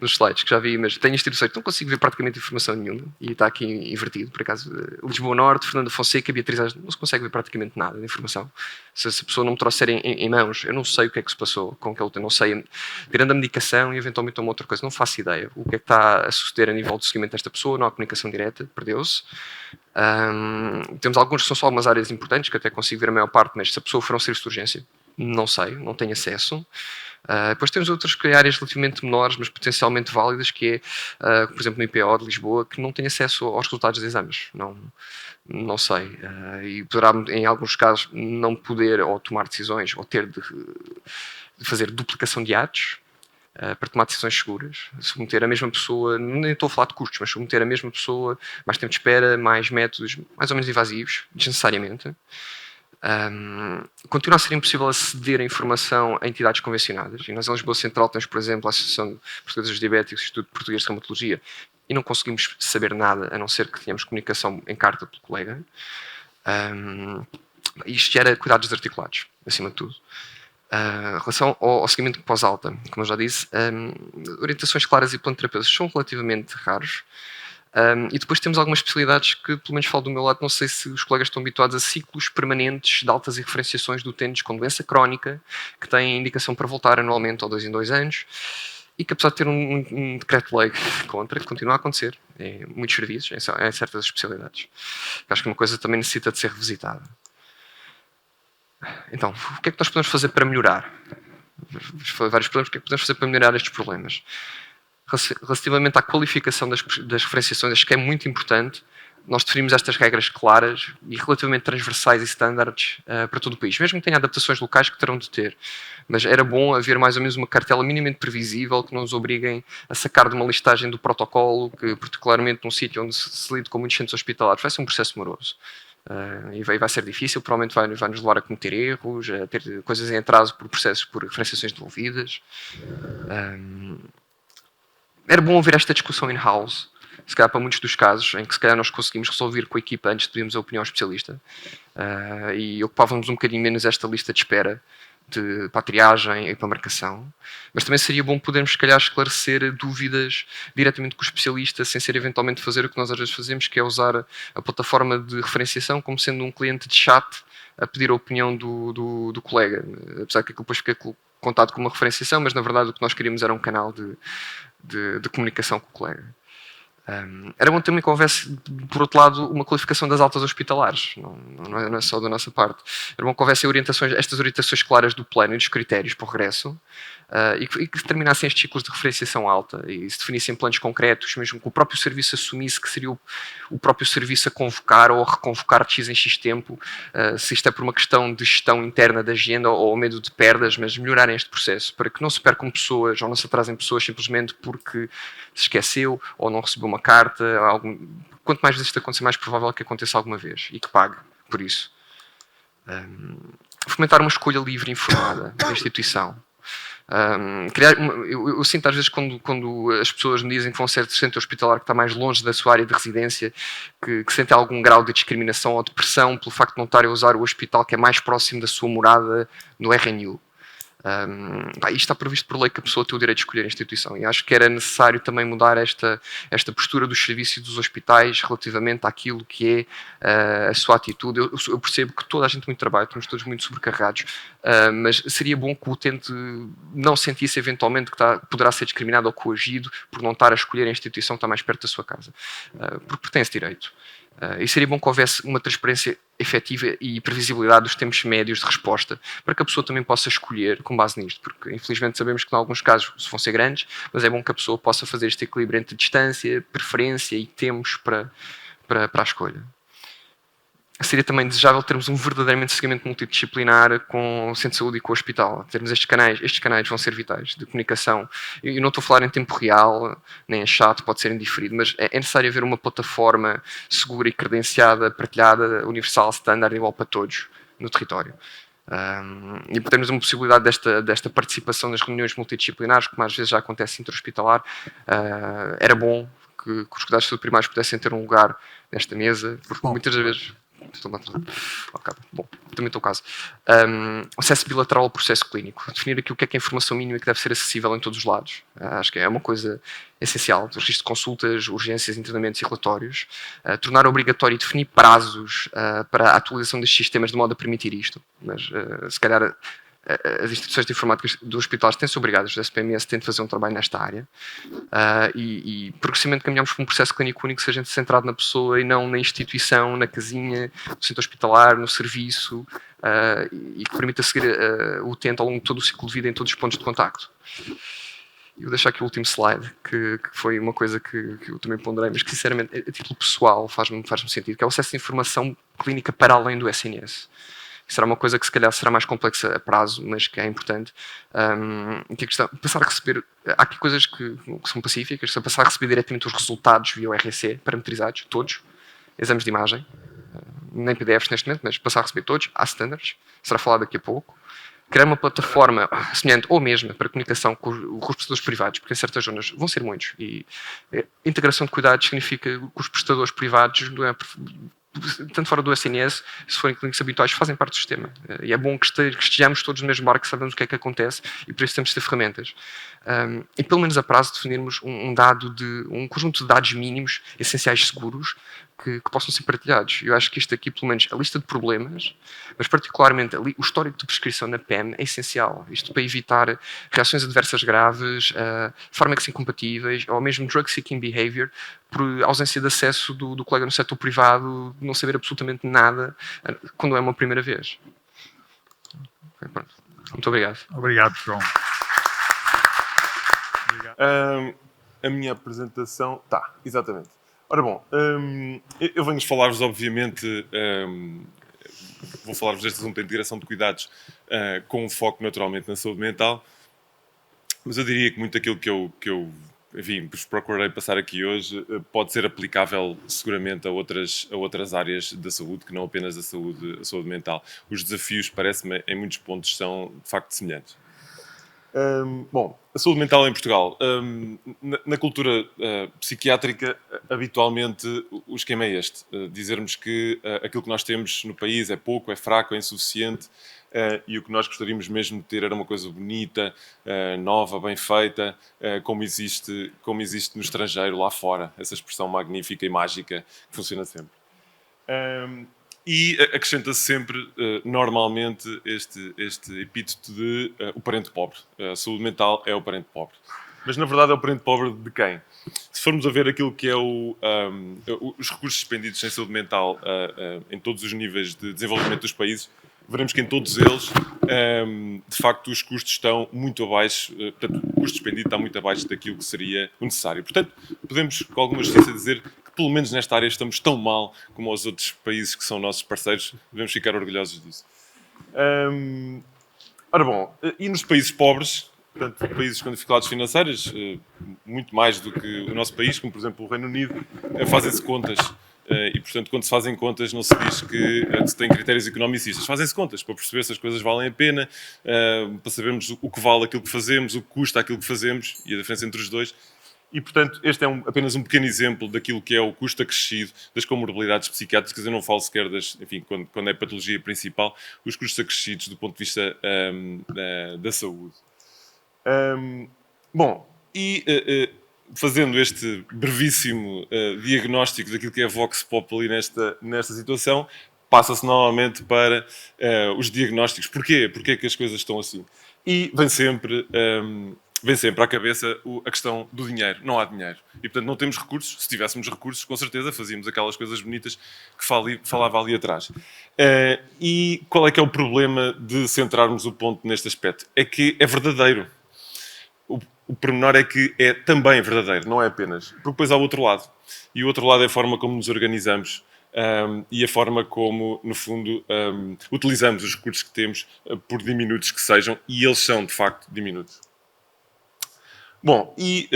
nos slides, que já vi, mas tenho instituições que não consigo ver praticamente informação nenhuma, e está aqui invertido, por acaso. Lisboa Norte, Fernando Fonseca, Beatriz Ás, não se consegue ver praticamente nada de informação. Se a pessoa não me trouxer em mãos, eu não sei o que é que se passou com aquele luta, não sei, tirando a medicação e eventualmente uma outra coisa, não faço ideia o que é que está a suceder a nível do seguimento desta pessoa, não há comunicação direta, perdeu-se. Temos alguns que são só algumas áreas importantes, que até consigo ver a maior parte, mas se a pessoa for a um serviço de urgência, não sei, não tenho acesso. Depois temos outras áreas relativamente menores, mas potencialmente válidas, que é, por exemplo, no IPO de Lisboa, que não tem acesso aos resultados de exames. Não sei. E poderá, em alguns casos, não poder ou tomar decisões, ou ter de fazer duplicação de atos, para tomar decisões seguras. Submeter a mesma pessoa, nem estou a falar de custos, mas submeter a mesma pessoa, mais tempo de espera, mais métodos mais ou menos invasivos, desnecessariamente. Continua a ser impossível aceder a informação a entidades convencionadas. E nós em Lisboa Central temos, por exemplo, a Associação Portuguesa dos Diabéticos, o Instituto Português de Reumatologia, e não conseguimos saber nada, a não ser que tenhamos comunicação em carta pelo colega. Isto gera cuidados desarticulados, acima de tudo. Em relação ao seguimento pós-alta, como eu já disse, orientações claras e plano terapêutico são relativamente raros. E depois temos algumas especialidades que, pelo menos falo do meu lado, não sei se os colegas estão habituados a ciclos permanentes de altas e referenciações de utentes com doença crónica, que têm indicação para voltar anualmente ou 2 em 2 anos, e que apesar de ter um decreto-lei contra, que continua a acontecer em muitos serviços, em certas especialidades. Acho que uma coisa também necessita de ser revisitada. Então, o que é que nós podemos fazer para melhorar? Vários problemas, o que é que podemos fazer para melhorar estes problemas? Relativamente à qualificação das referenciações, acho que é muito importante nós definirmos estas regras claras e relativamente transversais e standards para todo o país, mesmo que tenha adaptações locais que terão de ter. Mas era bom haver mais ou menos uma cartela minimamente previsível que não nos obriguem a sacar de uma listagem do protocolo, que particularmente num sítio onde se lida com muitos centros hospitalares vai ser um processo moroso. E vai ser difícil, provavelmente vai nos levar a cometer erros, a ter coisas em atraso por processos, por referenciações devolvidas. Era bom haver esta discussão in-house, se calhar para muitos dos casos, em que se calhar nós conseguimos resolver com a equipa antes de pedirmos a opinião especialista, e ocupávamos um bocadinho menos esta lista de espera para a triagem e para a marcação. Mas também seria bom podermos, se calhar, esclarecer dúvidas diretamente com o especialista, sem ser eventualmente fazer o que nós às vezes fazemos, que é usar a plataforma de referenciação como sendo um cliente de chat a pedir a opinião do colega. Apesar que aquilo depois fica contado como uma referenciação, mas na verdade o que nós queríamos era um canal de comunicação com o colega. Era bom também que houvesse, por outro lado, uma qualificação das altas hospitalares, não é só da nossa parte. Era bom que houvesse estas orientações claras do plano e dos critérios para o regresso, e que determinassem estes ciclos de referenciação alta e se definissem planos concretos, mesmo que o próprio serviço assumisse que seria o próprio serviço a convocar ou a reconvocar de X em X tempo, se isto é por uma questão de gestão interna da agenda ou medo de perdas, mas melhorarem este processo para que não se percam pessoas ou não se atrasem pessoas simplesmente porque se esqueceu ou não recebeu uma carta. Quanto mais vezes isto acontecer, mais provável que aconteça alguma vez e que pague por isso. Fomentar uma escolha livre e informada da instituição. Eu sinto às vezes quando as pessoas me dizem que vão ser de centro hospitalar que está mais longe da sua área de residência, que sentem algum grau de discriminação ou de pressão pelo facto de não estarem a usar o hospital que é mais próximo da sua morada no RNU. Isto está previsto por lei que a pessoa tem o direito de escolher a instituição e acho que era necessário também mudar esta postura dos serviços e dos hospitais relativamente àquilo que é a sua atitude. Eu percebo que toda a gente muito trabalha, estamos todos muito sobrecarregados, mas seria bom que o utente não sentisse eventualmente que poderá ser discriminado ou coagido por não estar a escolher a instituição que está mais perto da sua casa, porque tem esse direito. E seria bom que houvesse uma transparência efetiva e previsibilidade dos tempos médios de resposta, para que a pessoa também possa escolher com base nisto, porque infelizmente sabemos que em alguns casos vão ser grandes, mas é bom que a pessoa possa fazer este equilíbrio entre distância, preferência e tempos para a escolha. Seria também desejável termos um verdadeiramente seguimento multidisciplinar com o centro de saúde e com o hospital. Termos estes canais vão ser vitais de comunicação. Eu não estou a falar em tempo real, nem em chat, pode ser indiferido, mas é necessário haver uma plataforma segura e credenciada, partilhada, universal, standard, igual para todos no território. E termos uma possibilidade desta participação nas reuniões multidisciplinares, como às vezes já acontece intra-hospitalar, era bom que os cuidados de saúde primários pudessem ter um lugar nesta mesa, porque muitas das vezes Estou okay. Bom, também estou caso. Acesso bilateral ao processo clínico. Definir aqui o que é a informação mínima que deve ser acessível em todos os lados. Acho que é uma coisa essencial. O registro de consultas, urgências, internamentos e relatórios. Tornar obrigatório e definir prazos para a atualização destes sistemas de modo a permitir isto. Mas, se calhar, as instituições de informática dos hospitais têm-se obrigadas, o SPMS tem de fazer um trabalho nesta área e progressivamente caminhamos para um processo clínico único seja centrado na pessoa e não na instituição, na casinha, no centro hospitalar, no serviço e que permita seguir o utente ao longo de todo o ciclo de vida em todos os pontos de contacto. E vou deixar aqui o último slide, que foi uma coisa que eu também ponderei, mas que sinceramente a título pessoal faz-me sentido, que é o acesso de informação clínica para além do SNS. Será uma coisa que se calhar será mais complexa a prazo, mas que é importante. Que a questão, passar a receber, há aqui coisas que são pacíficas, passar a receber diretamente os resultados via o RC, parametrizados, todos, exames de imagem, nem PDFs neste momento, mas passar a receber todos, há standards, será falado daqui a pouco. Criar uma plataforma semelhante ou mesma para comunicação com os prestadores privados, porque em certas zonas vão ser muitos, e a integração de cuidados significa que os prestadores privados, não é, tanto fora do SNS, se forem clínicos habituais, fazem parte do sistema. E é bom que estejamos todos no mesmo barco, sabemos o que é que acontece e por isso temos de ter ferramentas. E pelo menos a prazo definirmos um conjunto de dados mínimos, essenciais, seguros, que possam ser partilhados. Eu acho que isto aqui, pelo menos, a lista de problemas, mas particularmente o histórico de prescrição na PEM é essencial. Isto para evitar reações adversas graves, fármacos incompatíveis, ou mesmo drug-seeking behavior, por ausência de acesso do colega no setor privado, não saber absolutamente nada, quando é uma primeira vez. Okay, pronto. Muito obrigado. Obrigado, João. A minha apresentação... Tá, exatamente. Ora bom, eu venho falar-vos, obviamente, vou falar-vos deste assunto da integração de cuidados com um foco, naturalmente, na saúde mental, mas eu diria que muito daquilo que eu enfim, procurei passar aqui hoje pode ser aplicável, seguramente, a outras áreas da saúde, que não apenas a saúde mental. Os desafios, parece-me, em muitos pontos são, de facto, semelhantes. Bom, a saúde mental em Portugal. Na cultura psiquiátrica, habitualmente o esquema é este. Dizermos que aquilo que nós temos no país é pouco, é fraco, é insuficiente e o que nós gostaríamos mesmo de ter era uma coisa bonita, nova, bem feita, como existe no estrangeiro, lá fora. Essa expressão magnífica e mágica que funciona sempre. E acrescenta-se sempre, normalmente, este epíteto de o parente pobre. A saúde mental é o parente pobre. Mas, na verdade, é o parente pobre de quem? Se formos a ver aquilo que é os recursos expendidos em saúde mental em todos os níveis de desenvolvimento dos países, veremos que em todos eles, de facto, os custos estão muito abaixo, portanto, o custo expendido está muito abaixo daquilo que seria o necessário. Portanto, podemos, com alguma justiça, dizer que, pelo menos nesta área, estamos tão mal como os outros países que são nossos parceiros. Devemos ficar orgulhosos disso. Ora bom, e nos países pobres, portanto, países com dificuldades financeiras, muito mais do que o nosso país, como, por exemplo, o Reino Unido, fazem-se contas. E, portanto, quando se fazem contas, não se diz que se tem critérios economicistas. Fazem-se contas para perceber se as coisas valem a pena, para sabermos o que vale aquilo que fazemos, o que custa aquilo que fazemos e a diferença entre os dois. E, portanto, este é apenas um pequeno exemplo daquilo que é o custo acrescido das comorbilidades psiquiátricas. Eu não falo sequer enfim, quando é a patologia principal, os custos acrescidos do ponto de vista da saúde. Bom, e fazendo este brevíssimo diagnóstico daquilo que é a Vox Populi nesta situação, passa-se novamente para os diagnósticos. Porquê? Porquê que as coisas estão assim? E vem sempre à cabeça a questão do dinheiro. Não há dinheiro. E, portanto, não temos recursos. Se tivéssemos recursos, com certeza fazíamos aquelas coisas bonitas que falava ali atrás. E qual é que é o problema de centrarmos o ponto neste aspecto? É que é verdadeiro. O pormenor é que é também verdadeiro, não é apenas. Porque depois há o outro lado. E o outro lado é a forma como nos organizamos e a forma como, no fundo, utilizamos os recursos que temos, por diminutos que sejam, e eles são, de facto, diminutos. Bom, e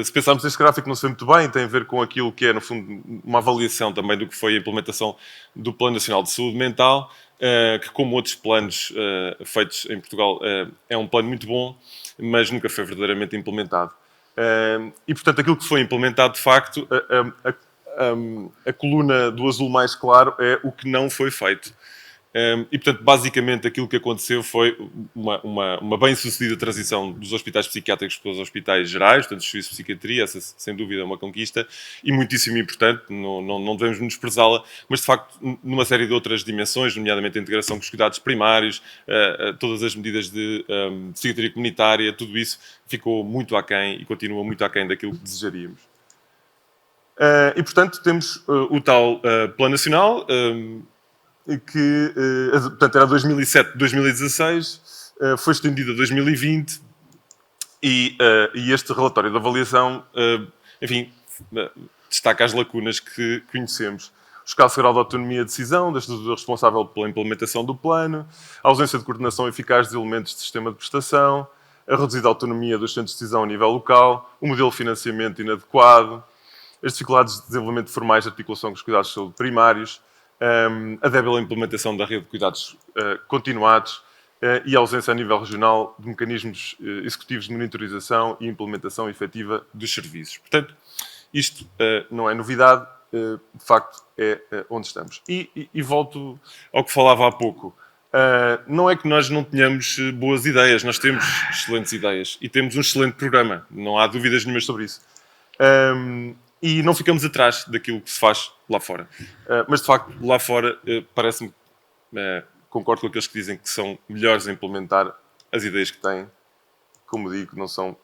se pensarmos neste gráfico não se vê muito bem, tem a ver com aquilo que é, no fundo, uma avaliação também do que foi a implementação do Plano Nacional de Saúde Mental, que, como outros planos feitos em Portugal, é um plano muito bom, mas nunca foi verdadeiramente implementado. E, portanto, aquilo que foi implementado, de facto, a coluna do azul mais claro é o que não foi feito. E, portanto, basicamente aquilo que aconteceu foi uma bem-sucedida transição dos hospitais psiquiátricos para os hospitais gerais, portanto, os serviços de psiquiatria, essa sem dúvida é uma conquista e muitíssimo importante, não devemos menosprezá-la, mas de facto, numa série de outras dimensões, nomeadamente a integração com os cuidados primários, todas as medidas de psiquiatria comunitária, tudo isso ficou muito aquém e continua muito aquém daquilo que desejaríamos. E, portanto, temos o tal Plano Nacional, que, portanto, era 2007-2016, foi estendido a 2020 e este relatório de avaliação, enfim, destaca as lacunas que conhecemos. O escasso grau de autonomia de decisão da estrutura responsável pela implementação do plano, a ausência de coordenação eficaz dos elementos de sistema de prestação, a reduzida autonomia dos centros de decisão a nível local, o modelo de financiamento inadequado, as dificuldades de desenvolvimento formais de articulação com os cuidados de saúde primários, a débil implementação da rede de cuidados continuados e a ausência a nível regional de mecanismos executivos de monitorização e implementação efetiva dos serviços. Portanto, isto não é novidade, de facto é onde estamos. E volto ao que falava há pouco. Não é que nós não tenhamos boas ideias, nós temos excelentes ideias e temos um excelente programa, não há dúvidas nenhumas sobre isso. E não ficamos atrás daquilo que se faz lá fora. Mas, de facto, lá fora, parece-me, concordo com aqueles que dizem que são melhores a implementar as ideias que têm, como digo, não são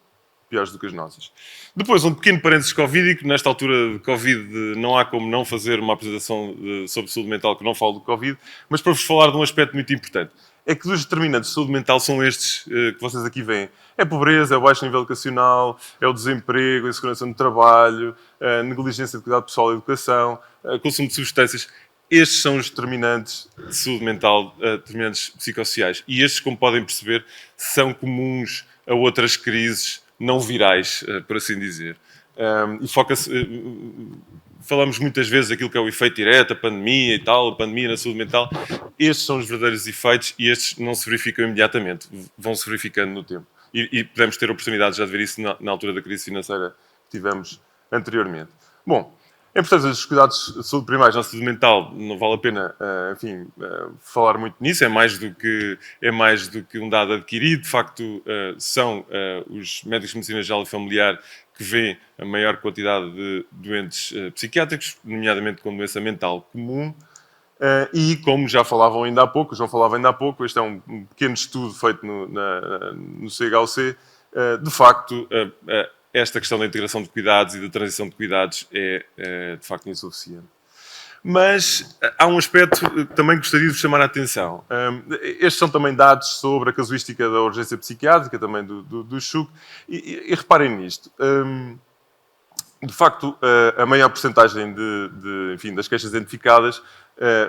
piores do que as nossas. Depois, um pequeno parênteses covídico. Nesta altura de Covid, não há como não fazer uma apresentação sobre saúde mental que não falo do Covid, mas para vos falar de um aspecto muito importante. É que dos determinantes de saúde mental são estes que vocês aqui veem. É a pobreza, é o baixo nível educacional, é o desemprego, a insegurança no trabalho, a negligência de cuidado pessoal e educação, o consumo de substâncias. Estes são os determinantes de saúde mental, determinantes psicossociais. E estes, como podem perceber, são comuns a outras crises não virais, por assim dizer. E foca-se... Falamos muitas vezes daquilo que é o efeito direto, a pandemia e tal, a pandemia na saúde mental. Estes são os verdadeiros efeitos e estes não se verificam imediatamente, vão se verificando no tempo. E podemos ter a oportunidade já de ver isso na altura da crise financeira que tivemos anteriormente. Bom, é importante os cuidados de saúde primários na saúde mental, não vale a pena, enfim, falar muito nisso, é mais do que um dado adquirido. De facto, são os médicos de medicina geral e familiar que vêem a maior quantidade de doentes psiquiátricos, nomeadamente com doença mental comum. E como já falavam ainda há pouco, o João falava ainda há pouco, este é um pequeno estudo feito no CHUC, de facto, esta questão da integração de cuidados e da transição de cuidados é de facto insuficiente. Mas há um aspecto que também gostaria de vos chamar a atenção. Estes são também dados sobre a casuística da urgência psiquiátrica, também do CHUC, e reparem nisto. De facto, a maior porcentagem enfim, das queixas identificadas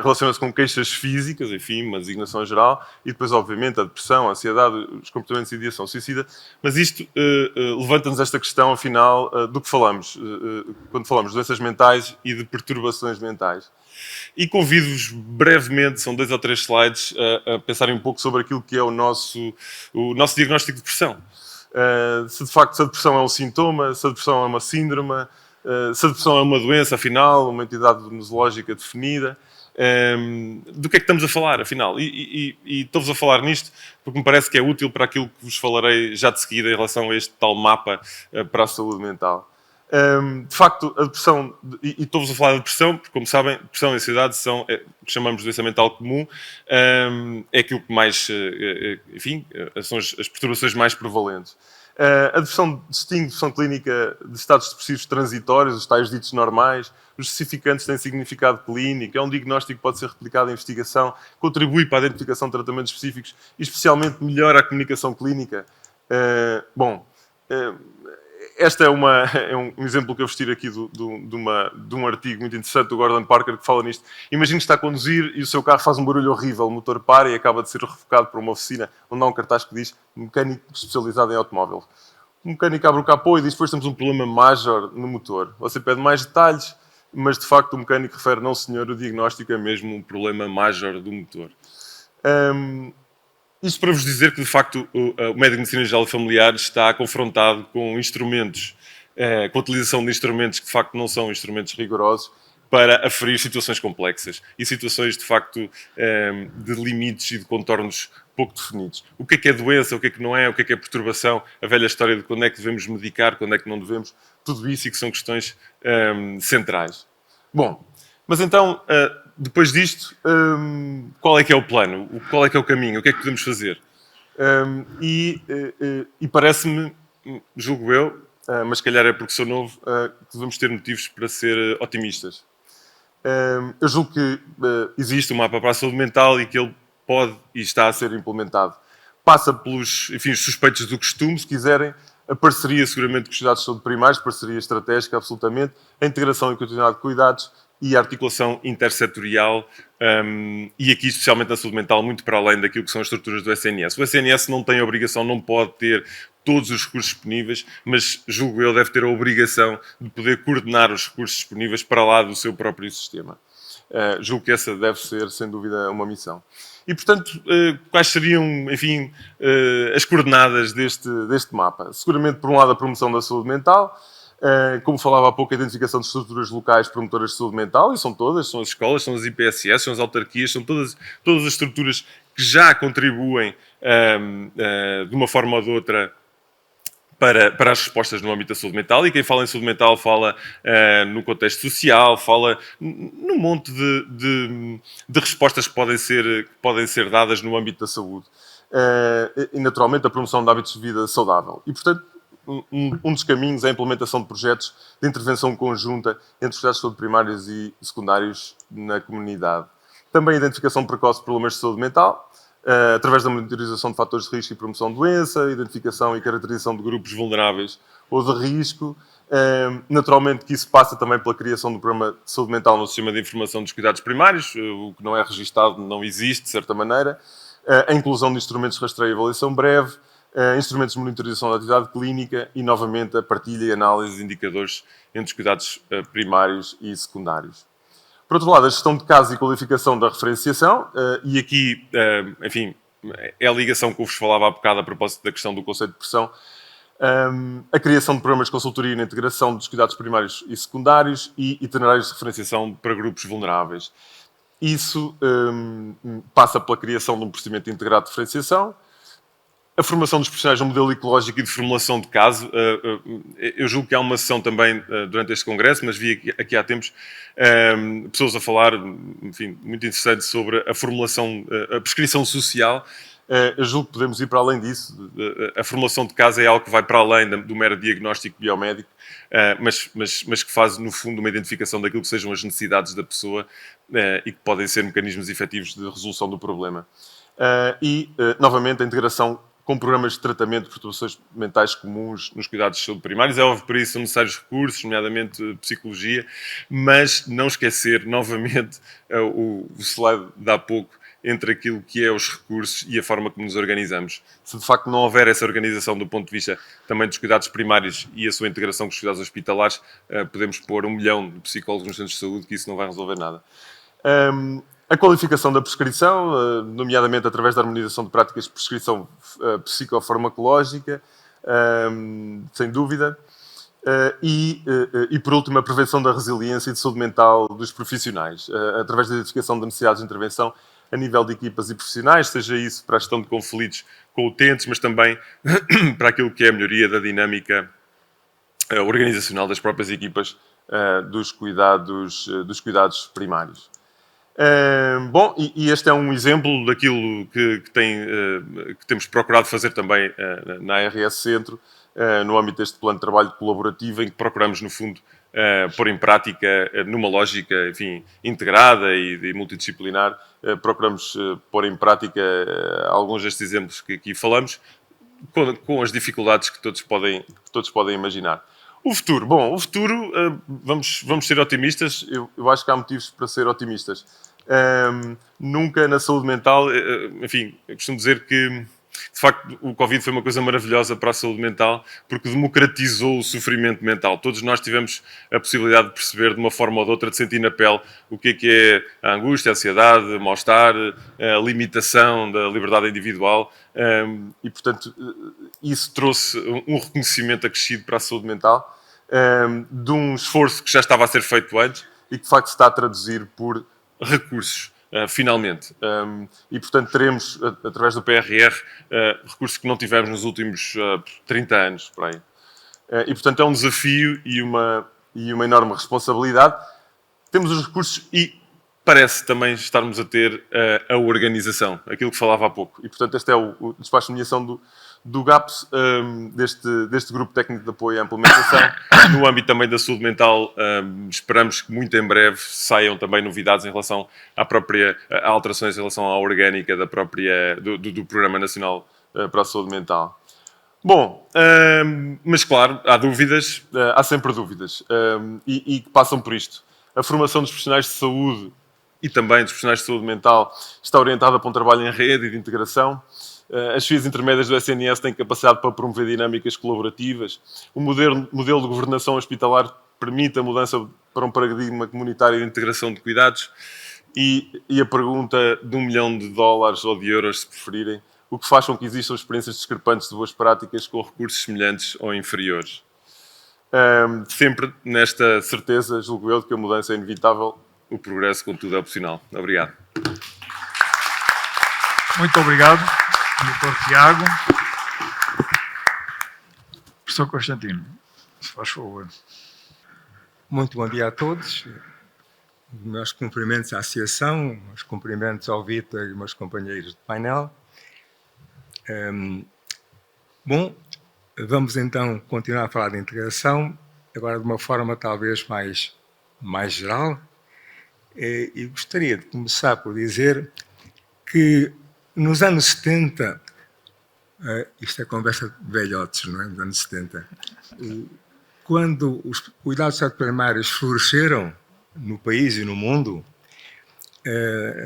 relaciona-se com queixas físicas, enfim, uma designação geral, e depois, obviamente, a depressão, a ansiedade, os comportamentos de ideação suicida. Mas isto levanta-nos esta questão, afinal, do que falamos, quando falamos de doenças mentais e de perturbações mentais. E convido-vos brevemente, são 2 ou 3 slides, a pensarem um pouco sobre aquilo que é o nosso diagnóstico de depressão. Se de facto a depressão é um sintoma, se a depressão é uma síndrome, se a depressão é uma doença, afinal, uma entidade nosológica definida. Do que é que estamos a falar, afinal? E estou-vos a falar nisto porque me parece que é útil para aquilo que vos falarei já de seguida em relação a este tal mapa para a saúde mental. De facto, a depressão, e estou-vos a falar da depressão, porque, como sabem, depressão e ansiedade são o que chamamos de doença mental comum, é aquilo que mais, enfim, são as perturbações mais prevalentes. A depressão distingue depressão clínica de estados depressivos transitórios, os tais ditos normais. Os especificantes têm significado clínico, é um diagnóstico que pode ser replicado em investigação, contribui para a identificação de tratamentos específicos e, especialmente, melhora a comunicação clínica. Este é um exemplo que eu vos tiro aqui de um artigo muito interessante do Gordon Parker que fala nisto. Imagine que está a conduzir e o seu carro faz um barulho horrível, o motor para e acaba de ser refocado por uma oficina onde há um cartaz que diz mecânico especializado em automóvel. O mecânico abre o capô e diz: depois temos um problema major no motor. Você pede mais detalhes, mas de facto o mecânico refere: não senhor, o diagnóstico é mesmo um problema major do motor. Isto para vos dizer que, de facto, o médico de medicina geral e familiar está confrontado com instrumentos com a utilização de instrumentos que de facto não são instrumentos rigorosos para aferir situações complexas e situações de facto de limites e de contornos pouco definidos. O que é doença, o que não é, o que é perturbação, a velha história de quando é que devemos medicar, quando é que não devemos, tudo isso e que são questões centrais. Bom, mas então, depois disto, qual é que é o plano? Qual é que é o caminho? O que é que podemos fazer? E parece-me, julgo eu, mas se calhar é porque sou novo, que devemos ter motivos para ser otimistas. Eu julgo que existe um mapa para a saúde mental e que ele pode e está a ser implementado. Passa pelos, enfim, os suspeitos do costume, se quiserem, a parceria seguramente com os cuidados de saúde primários, parceria estratégica, absolutamente, a integração e continuidade de cuidados e a articulação intersetorial, e aqui especialmente na saúde mental, muito para além daquilo que são as estruturas do SNS. O SNS não tem a obrigação, não pode ter todos os recursos disponíveis, mas julgo eu deve ter a obrigação de poder coordenar os recursos disponíveis para lá do seu próprio sistema. Julgo que essa deve ser, sem dúvida, uma missão. E, portanto, quais seriam, enfim, as coordenadas deste mapa? Seguramente, por um lado, a promoção da saúde mental, como falava há pouco, a identificação de estruturas locais promotoras de saúde mental, e são todas, são as escolas, são as IPSS, são as autarquias, são todas as estruturas que já contribuem, de uma forma ou de outra, para as respostas no âmbito da saúde mental, e quem fala em saúde mental fala no contexto social, fala num monte de respostas que podem ser dadas no âmbito da saúde. E, naturalmente, a promoção de hábitos de vida saudável. E, portanto, um dos caminhos é a implementação de projetos de intervenção conjunta entre os cuidados de saúde primários e secundários na comunidade. Também a identificação precoce de problemas de saúde mental, através da monitorização de fatores de risco e promoção de doença, identificação e caracterização de grupos vulneráveis ou de risco. Naturalmente que isso passa também pela criação do programa de saúde mental no sistema de informação dos cuidados primários, o que não é registado não existe, de certa maneira. A inclusão de instrumentos de rastreio e avaliação breve, instrumentos de monitorização da atividade clínica e, novamente, a partilha e análise de indicadores entre os cuidados primários e secundários. Por outro lado, a gestão de casos e qualificação da referenciação, e aqui, enfim, é a ligação que eu vos falava há bocado a propósito da questão do conceito de pressão, a criação de programas de consultoria na integração dos cuidados primários e secundários e itinerários de referenciação para grupos vulneráveis. Isso passa pela criação de um procedimento integrado de referenciação, a formação dos profissionais no modelo ecológico e de formulação de caso. Eu julgo que há uma sessão também durante este congresso, mas vi aqui há tempos pessoas a falar, enfim, muito interessante sobre a formulação, a prescrição social. Eu julgo que podemos ir para além disso. A formulação de caso é algo que vai para além do mero diagnóstico biomédico, mas que faz, no fundo, uma identificação daquilo que sejam as necessidades da pessoa e que podem ser mecanismos efetivos de resolução do problema. Novamente, a integração com programas de tratamento de perturbações mentais comuns nos cuidados de saúde primários. É óbvio, para isso são necessários recursos, nomeadamente psicologia, mas não esquecer, novamente, o slide de há pouco, entre aquilo que é os recursos e a forma como nos organizamos. Se de facto não houver essa organização do ponto de vista também dos cuidados primários e a sua integração com os cuidados hospitalares, podemos pôr 1 milhão de psicólogos nos centros de saúde, que isso não vai resolver nada. A qualificação da prescrição, nomeadamente através da harmonização de práticas de prescrição psicofarmacológica, sem dúvida. E, por último, a prevenção da resiliência e de saúde mental dos profissionais, através da identificação de necessidades de intervenção a nível de equipas e profissionais, seja isso para a gestão de conflitos com utentes, mas também para aquilo que é a melhoria da dinâmica organizacional das próprias equipas dos cuidados primários. Bom, e este é um exemplo daquilo que temos procurado fazer também na ARS Centro, no âmbito deste plano de trabalho colaborativo, em que procuramos, no fundo, pôr em prática, numa lógica, enfim, integrada e multidisciplinar, procuramos pôr em prática alguns destes exemplos que aqui falamos, com as dificuldades que todos podem imaginar. O futuro. Bom, o futuro, vamos ser otimistas. Eu acho que há motivos para ser otimistas. Nunca na saúde mental, enfim, eu costumo dizer que, de facto, o Covid foi uma coisa maravilhosa para a saúde mental, porque democratizou o sofrimento mental. Todos nós tivemos a possibilidade de perceber, de uma forma ou de outra, de sentir na pele o que é a angústia, a ansiedade, o mal-estar, a limitação da liberdade individual. E, portanto, isso trouxe um reconhecimento acrescido para a saúde mental. de um esforço que já estava a ser feito antes e que de facto se está a traduzir por recursos, finalmente. E portanto teremos, através do PRR, recursos que não tivemos nos últimos 30 anos. Por aí. E portanto é um desafio e uma enorme responsabilidade. Temos os recursos e parece também estarmos a ter a organização, aquilo que falava há pouco. E, portanto, este é o despacho de nomeação do GAPS, deste Grupo Técnico de Apoio à Implementação. No âmbito também da saúde mental, esperamos que muito em breve saiam também novidades em relação a alterações em relação à orgânica do Programa Nacional para a Saúde Mental. Bom, mas claro, há dúvidas, há sempre dúvidas, e que passam por isto. A formação dos profissionais de saúde e também dos profissionais de saúde mental está orientada para um trabalho em rede e de integração. As FIAs intermédias do SNS têm capacidade para promover dinâmicas colaborativas. O modelo de governação hospitalar permite a mudança para um paradigma comunitário de integração de cuidados. E a pergunta de $1 milhão ou de euros, se preferirem, o que faz com que existam experiências discrepantes de boas práticas com recursos semelhantes ou inferiores. Sempre nesta certeza, julgo eu, de que a mudança é inevitável, o progresso, contudo, é opcional. Obrigado. Muito obrigado, Dr. Tiago. Professor Constantino, se faz favor. Muito bom dia a todos. Meus cumprimentos à Associação, meus cumprimentos ao Vítor e meus companheiros de painel. Bom, vamos então continuar a falar de integração, agora de uma forma talvez mais geral. E gostaria de começar por dizer que nos anos 70, isto é conversa de velhotes, não é? Nos anos 70, quando os cuidados primários floresceram no país e no mundo,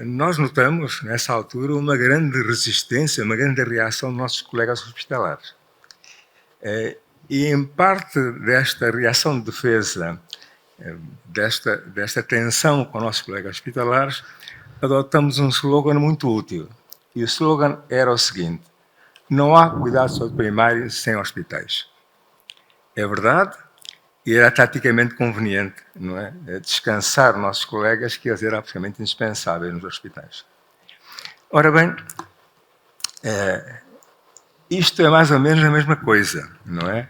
nós notamos, nessa altura, uma grande resistência, uma grande reação dos nossos colegas hospitalares. E, em parte desta reação de defesa, desta tensão com os nossos colegas hospitalares, adotamos um slogan muito útil. E o slogan era o seguinte: não há cuidados de saúde primários sem hospitais. É verdade, e era taticamente conveniente, não é? Descansar nossos colegas, que eles eram absolutamente indispensáveis nos hospitais. Ora bem, isto é mais ou menos a mesma coisa, não é?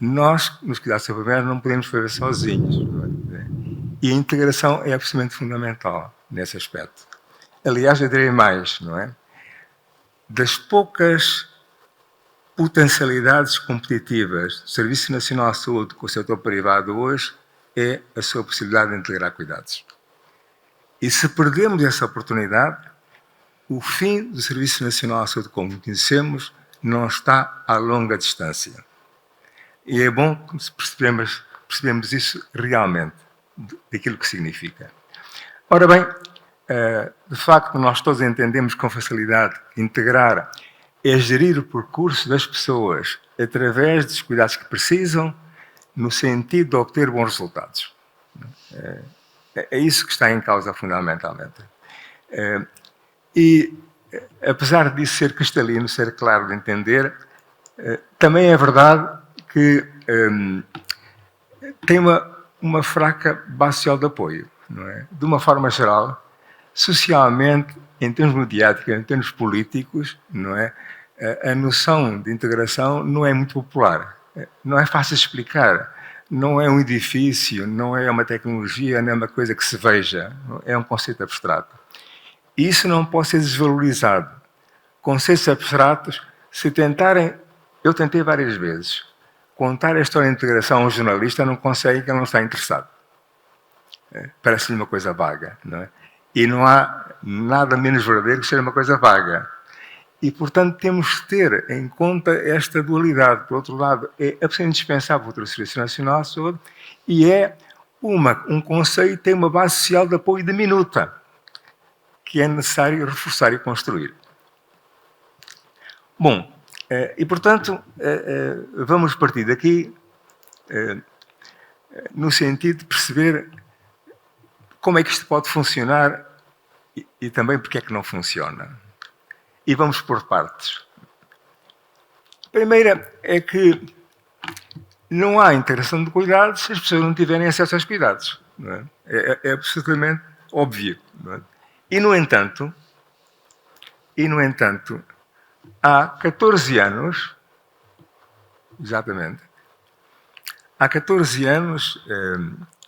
Nós, nos cuidados de saúde primária, não podemos fazer sozinhos. Não é? E a integração é absolutamente fundamental nesse aspecto. Aliás, eu direi mais, não é? Das poucas potencialidades competitivas do Serviço Nacional de Saúde com o setor privado hoje é a sua possibilidade de integrar cuidados. E se perdemos essa oportunidade, o fim do Serviço Nacional de Saúde como conhecemos não está a longa distância. E é bom que percebemos isso realmente, daquilo que significa. Ora bem, de facto, nós todos entendemos com facilidade que integrar é gerir o percurso das pessoas através dos cuidados que precisam, no sentido de obter bons resultados. É isso que está em causa fundamentalmente. E, apesar disso ser cristalino, ser claro de entender, também é verdade que tem uma fraca base social de apoio, não é? De uma forma geral, socialmente, em termos mediáticos, em termos políticos, não é? A noção de integração não é muito popular, não é fácil de explicar, não é um edifício, não é uma tecnologia, não é uma coisa que se veja, é um conceito abstrato. E isso não pode ser desvalorizado. Conceitos abstratos, se tentarem, eu tentei várias vezes, contar a história de integração a um jornalista, não consegue, que ele não está interessado. Parece-lhe uma coisa vaga, não é? E não há nada menos verdadeiro que ser uma coisa vaga. E, portanto, temos que ter em conta esta dualidade. Por outro lado, é absolutamente indispensável o Serviço Nacional de Saúde e é um conceito que tem uma base social de apoio diminuta, que é necessário reforçar e construir. Bom, e, portanto, vamos partir daqui no sentido de perceber como é que isto pode funcionar e também porque é que não funciona. E vamos por partes. A primeira é que não há integração de cuidados se as pessoas não tiverem acesso aos cuidados. Não é? É absolutamente óbvio. Não é? E, no entanto, há 14 anos, exatamente, há 14 anos,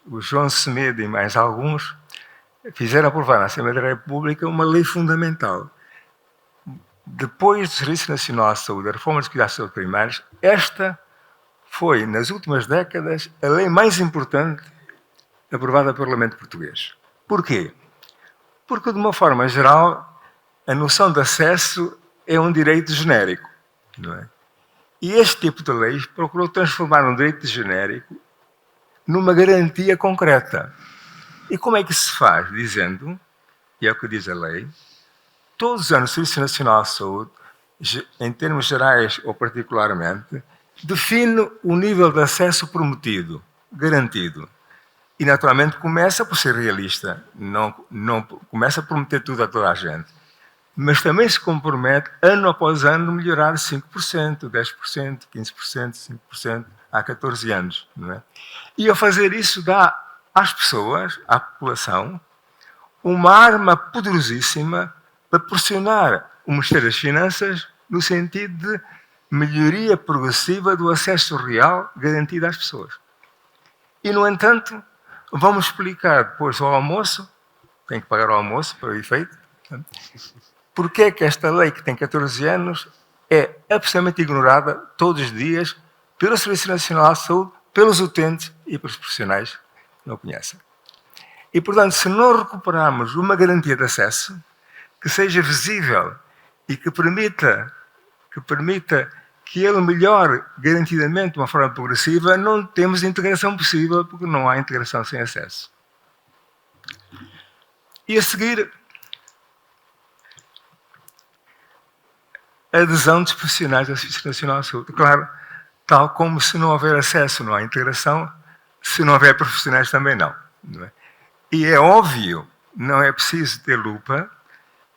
o João Semedo e mais alguns fizeram aprovar na Assembleia da República uma lei fundamental. Depois do Serviço Nacional de Saúde, a reforma dos cuidados de saúde primários, esta foi, nas últimas décadas, a lei mais importante aprovada pelo Parlamento português. Porquê? Porque, de uma forma geral, a noção de acesso é um direito genérico. Não é? E este tipo de leis procurou transformar um direito genérico numa garantia concreta. E como é que se faz? Dizendo, e é o que diz a lei, todos os anos o Serviço Nacional de Saúde, em termos gerais ou particularmente, define o nível de acesso prometido, garantido. E, naturalmente, começa por ser realista. Não começa a prometer tudo a toda a gente. Mas também se compromete, ano após ano, a melhorar 5%, 10%, 15%, 5%, há 14 anos. Não é? E, ao fazer isso, dá às pessoas, à população, uma arma poderosíssima para pressionar o Ministério das Finanças no sentido de melhoria progressiva do acesso real garantido às pessoas. E, no entanto, vamos explicar depois ao almoço, tem que pagar o almoço para o efeito, porque é que esta lei, que tem 14 anos, é absolutamente ignorada todos os dias pelo Serviço Nacional de Saúde, pelos utentes e pelos profissionais que não conhecem. E, portanto, se não recuperarmos uma garantia de acesso que seja visível e que permita que ele melhore garantidamente de uma forma progressiva, não temos integração possível, porque não há integração sem acesso. E a seguir, a adesão dos profissionais do Serviço Nacional de Saúde. Claro, tal como se não houver acesso não há integração, se não houver profissionais também não. Não é? E é óbvio, não é preciso ter lupa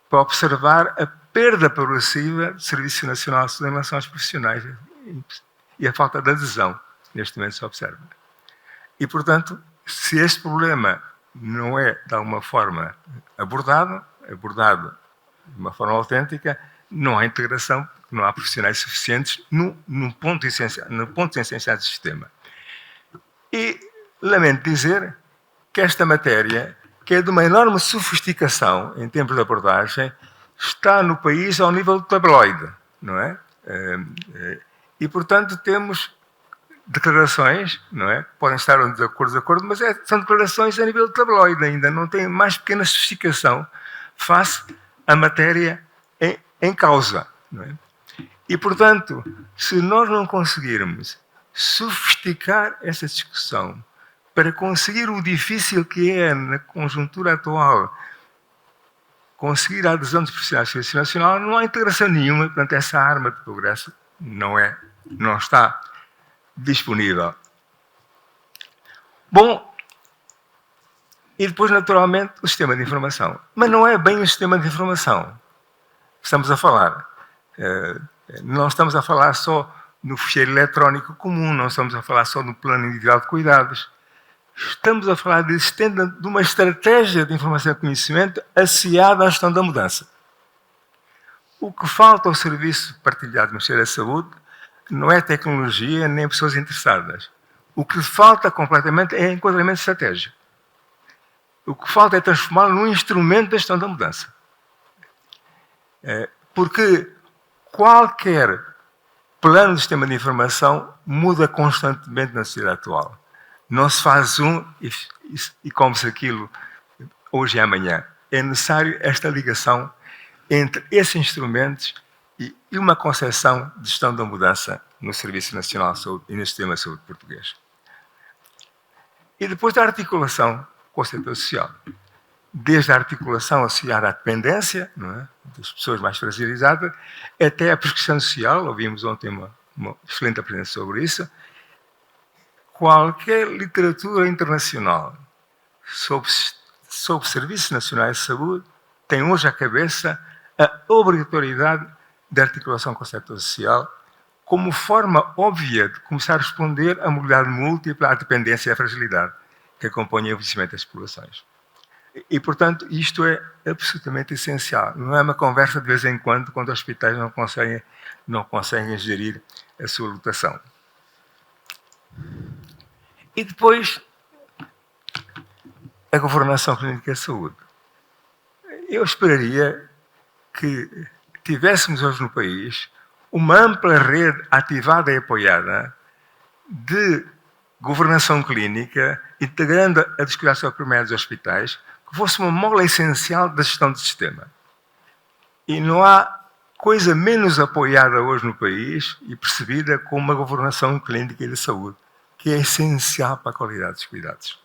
para observar a perda progressiva do Serviço Nacional de Saúde em relação aos profissionais e a falta de adesão, neste momento se observa. E, portanto, se este problema não é, de alguma forma, abordado de uma forma autêntica, não há integração, porque não há profissionais suficientes no ponto essencial do sistema. E lamento dizer que esta matéria, que é de uma enorme sofisticação em termos de abordagem, está no país ao nível do tabloide, não é? E, portanto, temos declarações, não é? Podem estar de acordo, mas são declarações a nível de tabloide ainda, não têm mais pequena sofisticação face à matéria em causa. Não é? E, portanto, se nós não conseguirmos sofisticar essa discussão para conseguir o difícil que é, na conjuntura atual, conseguir a adesão dos profissionais do Serviço Nacional, não há integração nenhuma, portanto, essa arma de progresso não está disponível. Bom, e depois, naturalmente, o sistema de informação. Mas não é bem o sistema de informação que estamos a falar. Não estamos a falar só no ficheiro eletrónico comum, não estamos a falar só no plano individual de cuidados. Estamos a falar de uma estratégia de informação e conhecimento associada à gestão da mudança. O que falta ao serviço partilhado do Ministério da Saúde não é tecnologia nem pessoas interessadas. O que falta completamente é enquadramento estratégico. O que falta é transformá-lo num instrumento da gestão da mudança. Porque qualquer plano de sistema de informação muda constantemente na sociedade atual. Não se faz e come-se aquilo hoje e amanhã. É necessário esta ligação entre esses instrumentos e uma concepção de gestão da mudança no Serviço Nacional de Saúde e no Sistema de Saúde português. E depois da articulação com o setor social. Desde a articulação associada à dependência, não é? Das pessoas mais fragilizadas, até a prescrição social, ouvimos ontem uma excelente apresentação sobre isso. Qualquer literatura internacional sobre serviços nacionais de saúde tem hoje à cabeça a obrigatoriedade de articulação com o setor social como forma óbvia de começar a responder à mobilidade múltipla, à dependência e à fragilidade que acompanha o envelhecimento das populações. E, portanto, isto é absolutamente essencial. Não é uma conversa de vez em quando os hospitais não conseguem gerir a sua lotação. E depois, a governação clínica de saúde. Eu esperaria que tivéssemos hoje no país uma ampla rede ativada e apoiada de governação clínica, integrando a dos cuidados primários dos hospitais, que fosse uma mola essencial da gestão do sistema. E não há coisa menos apoiada hoje no país e percebida como uma governação clínica e de saúde, que é essencial para a qualidade dos cuidados.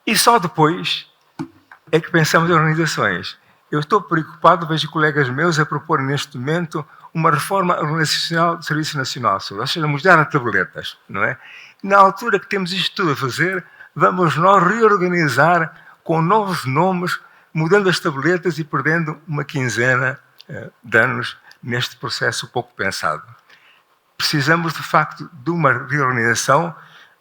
E só depois é que pensamos em organizações. Eu estou preocupado, vejo colegas meus a propor neste momento uma reforma organizacional do Serviço Nacional de Saúde, ou seja, mudar as tabletas, não é? Na altura que temos isto tudo a fazer, vamos nós reorganizar com novos nomes, mudando as tabletas e perdendo uma quinzena de anos neste processo pouco pensado. Precisamos, de facto, de uma reorganização,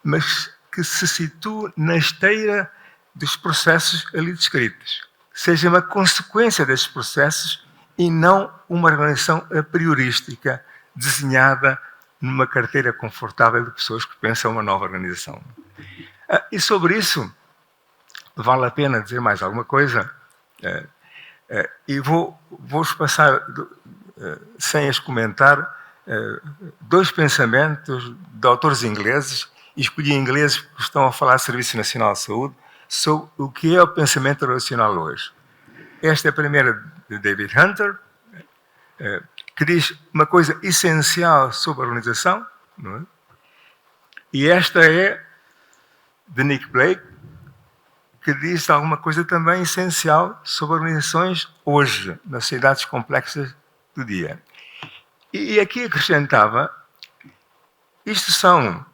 mas que se situe na esteira dos processos ali descritos. Seja uma consequência desses processos e não uma organização a priorística, desenhada numa carteira confortável de pessoas que pensam uma nova organização. E sobre isso, vale a pena dizer mais alguma coisa, e vou-vos passar, sem as comentar, dois pensamentos de autores ingleses, e escolhi ingleses que estão a falar do Serviço Nacional de Saúde, sobre o que é o pensamento relacional hoje. Esta é a primeira de David Hunter, que diz uma coisa essencial sobre a organização, não é? E esta é de Nick Blake, que diz alguma coisa também essencial sobre organizações hoje, nas sociedades complexas do dia. E aqui acrescentava, isto são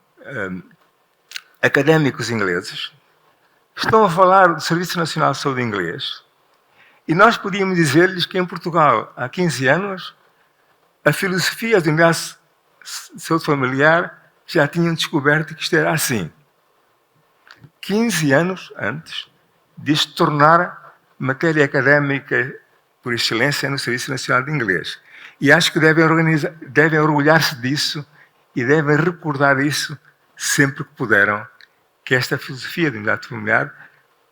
académicos ingleses, estão a falar do Serviço Nacional de Saúde inglês, e nós podíamos dizer-lhes que em Portugal, há 15 anos, a filosofia de unidade de saúde familiar já tinham descoberto que isto era assim. 15 anos antes de se tornar matéria académica por excelência no Serviço Nacional de Inglês. E acho que devem orgulhar-se disso e devem recordar isso sempre que puderam, que esta filosofia de unidade familiar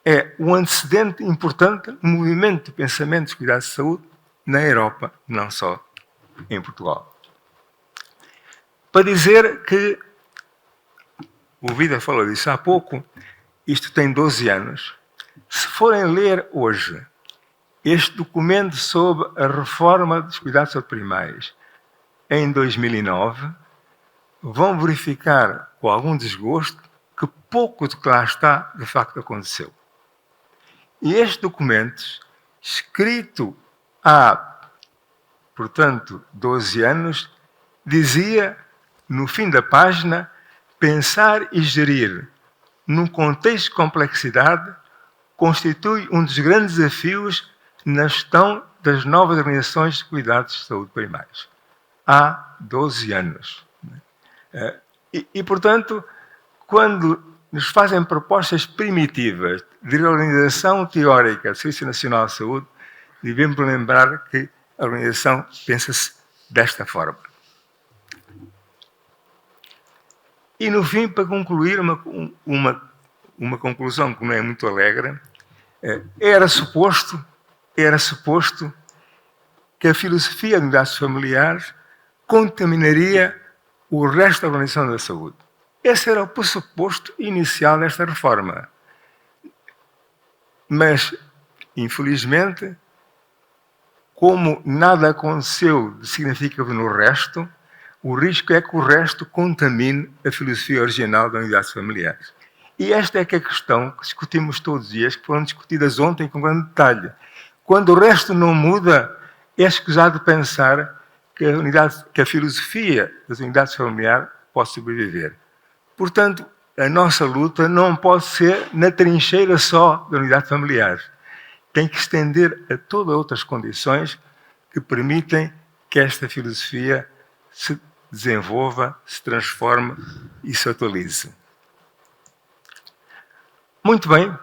é um antecedente importante no movimento de pensamento dos cuidados de saúde na Europa, não só em Portugal. Para dizer que, o Vida falou disso há pouco, isto tem 12 anos. Se forem ler hoje este documento sobre a reforma dos cuidados de saúde primários em 2009, vão verificar com algum desgosto que pouco do que lá está, de facto, aconteceu. E este documento, escrito há, portanto, 12 anos, dizia, no fim da página, pensar e gerir num contexto de complexidade constitui um dos grandes desafios na gestão das novas organizações de cuidados de saúde primários. Há 12 anos. Portanto, quando nos fazem propostas primitivas de reorganização teórica do Serviço Nacional de Saúde, devemos lembrar que a organização pensa-se desta forma. E, no fim, para concluir, uma conclusão que não é muito alegre, era suposto que a filosofia de unidades familiares contaminaria o resto da organização da saúde. Esse era o pressuposto inicial desta reforma. Mas, infelizmente, como nada aconteceu de significativo no resto, o risco é que o resto contamine a filosofia original das unidades familiares. E esta é que é a questão que discutimos todos os dias, que foram discutidas ontem com grande detalhe. Quando o resto não muda, é escusado pensar que a filosofia das unidades familiares pode sobreviver. Portanto, a nossa luta não pode ser na trincheira só da unidade familiar. Tem que estender a todas outras condições que permitem que esta filosofia se desenvolva, se transforme e se atualize. Muito bem.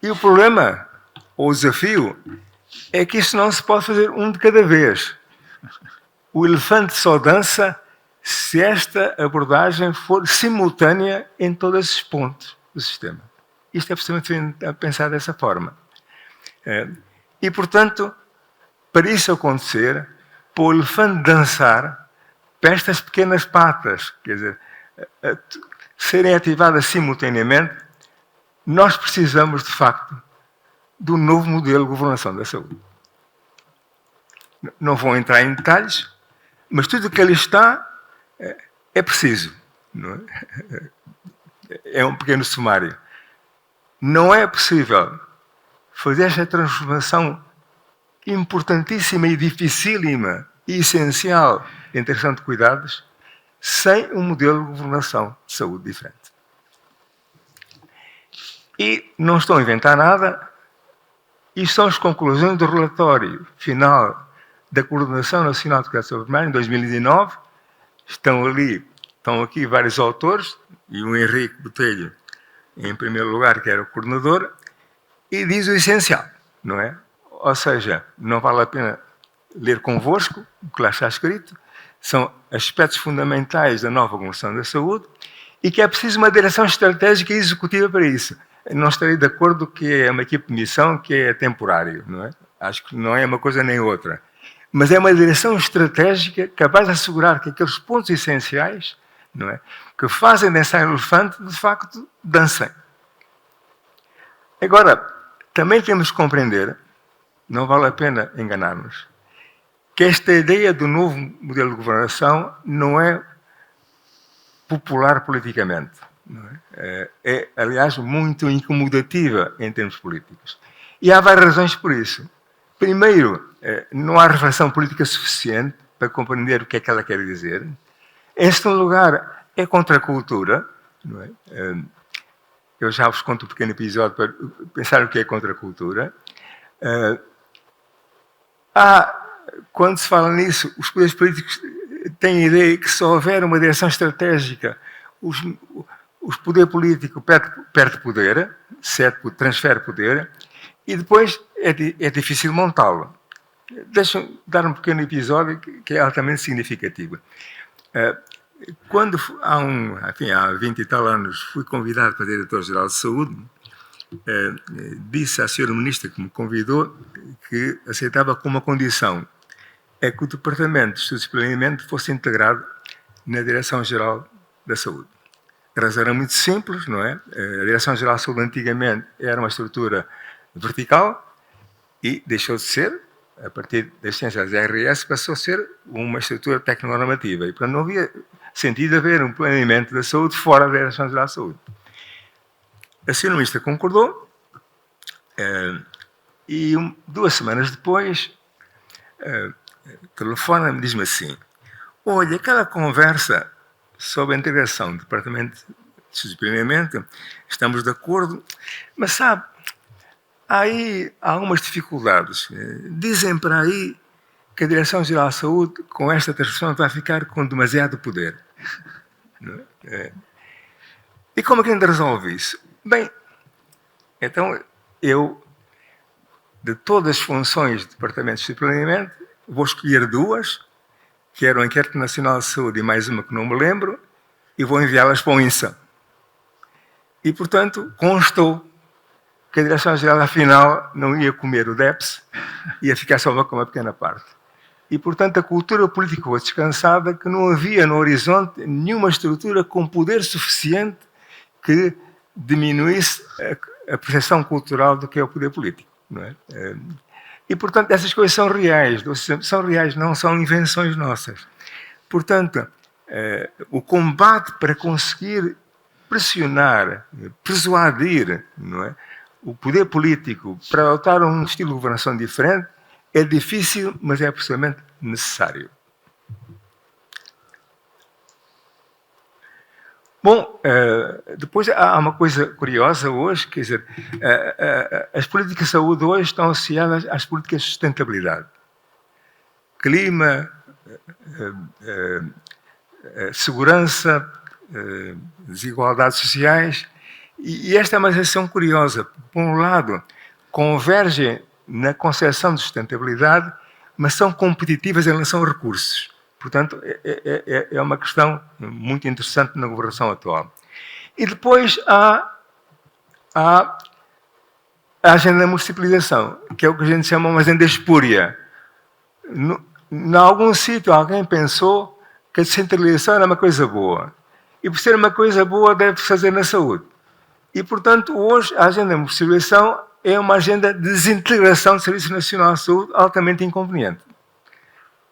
E o problema, ou o desafio, é que isto não se pode fazer um de cada vez. O elefante só dança se esta abordagem for simultânea em todos esses pontos do sistema. Isto é precisamente a pensar dessa forma. E, portanto, para isso acontecer, para o elefante dançar, para estas pequenas patas, quer dizer, serem ativadas simultaneamente, nós precisamos, de facto, de um novo modelo de governação da saúde. Não vou entrar em detalhes, mas tudo o que ali está é preciso. Não é? É um pequeno sumário. Não é possível fazer esta transformação importantíssima e dificílima e essencial em integração de cuidados sem um modelo de governação de saúde diferente. E não estou a inventar nada, isto são as conclusões do relatório final da Coordenação Nacional de Cuidados Primários em 2019. Estão aqui vários autores, e o Henrique Botelho, em primeiro lugar, que era o coordenador, e diz o essencial, não é? Ou seja, não vale a pena ler convosco o que lá está escrito, são aspectos fundamentais da nova governação da saúde e que é preciso uma direção estratégica e executiva para isso. Não estarei de acordo que é uma equipe de missão que é temporário, não é? Acho que não é uma coisa nem outra. Mas é uma direção estratégica capaz de assegurar que aqueles pontos essenciais, não é, que fazem dançar o elefante, de facto, dancem. Agora, também temos que compreender, não vale a pena enganar-nos, que esta ideia do novo modelo de governação não é popular politicamente. Não é, aliás, muito incomodativa em termos políticos. E há várias razões por isso. Primeiro, não há reflexão política suficiente para compreender o que é que ela quer dizer. Em segundo lugar, é contra a cultura. Não é? Eu já vos conto um pequeno episódio para pensar o que é contra a cultura. Quando se fala nisso, os poderes políticos têm a ideia que se houver uma direção estratégica, o poder político perde poder, transfere poder, e depois é difícil montá-lo. Deixa-me dar um pequeno episódio que é altamente significativo. Quando há 20 e tal anos fui convidado para diretor-geral de saúde, disse à senhora ministra que me convidou que aceitava com uma condição, é que o Departamento de Estudos e Planeamento fosse integrado na Direção-Geral da Saúde. A razão era muito simples, não é? A Direção-Geral da Saúde antigamente era uma estrutura vertical e deixou de ser, a partir das ciências da RS, passou a ser uma estrutura tecnonormativa. E, portanto, não havia sentido haver um planeamento da saúde fora da Direção-Geral da Saúde. A senhora ministra concordou e 2 semanas depois telefona-me e diz-me assim: olha, aquela conversa sobre a integração do Departamento de Planeamento, estamos de acordo, mas sabe, aí há algumas dificuldades. Dizem para aí que a Direção-Geral da Saúde, com esta transformação, vai ficar com demasiado poder. E como é que a gente resolve isso? Bem, então eu, de todas as funções do Departamento de Planeamento, vou escolher 2, que era o Inquérito Nacional de Saúde e mais uma que não me lembro, e vou enviá-las para o INSA. E, portanto, constou que a Direção-Geral, afinal, não ia comer o DEPS, ia ficar só com uma pequena parte. E, portanto, a cultura política foi descansada, que não havia no horizonte nenhuma estrutura com poder suficiente que diminuísse a percepção cultural do que é o poder político. Não é? E, portanto, essas coisas são reais, não são invenções nossas. Portanto, o combate para conseguir pressionar, persuadir, não é, o poder político para adotar um estilo de governação diferente é difícil, mas é absolutamente necessário. Bom, depois há uma coisa curiosa hoje, quer dizer, as políticas de saúde hoje estão associadas às políticas de sustentabilidade. clima, segurança, desigualdades sociais. E esta é uma situação curiosa. Por um lado, convergem na concepção de sustentabilidade, mas são competitivas em relação a recursos. Portanto, é uma questão muito interessante na governação atual. E depois há a agenda da municipalização, que é o que a gente chama uma agenda espúria. Em algum sítio alguém pensou que a descentralização era uma coisa boa. E por ser uma coisa boa deve-se fazer na saúde. E, portanto, hoje a agenda da municipalização é uma agenda de desintegração do Serviço Nacional de Saúde altamente inconveniente.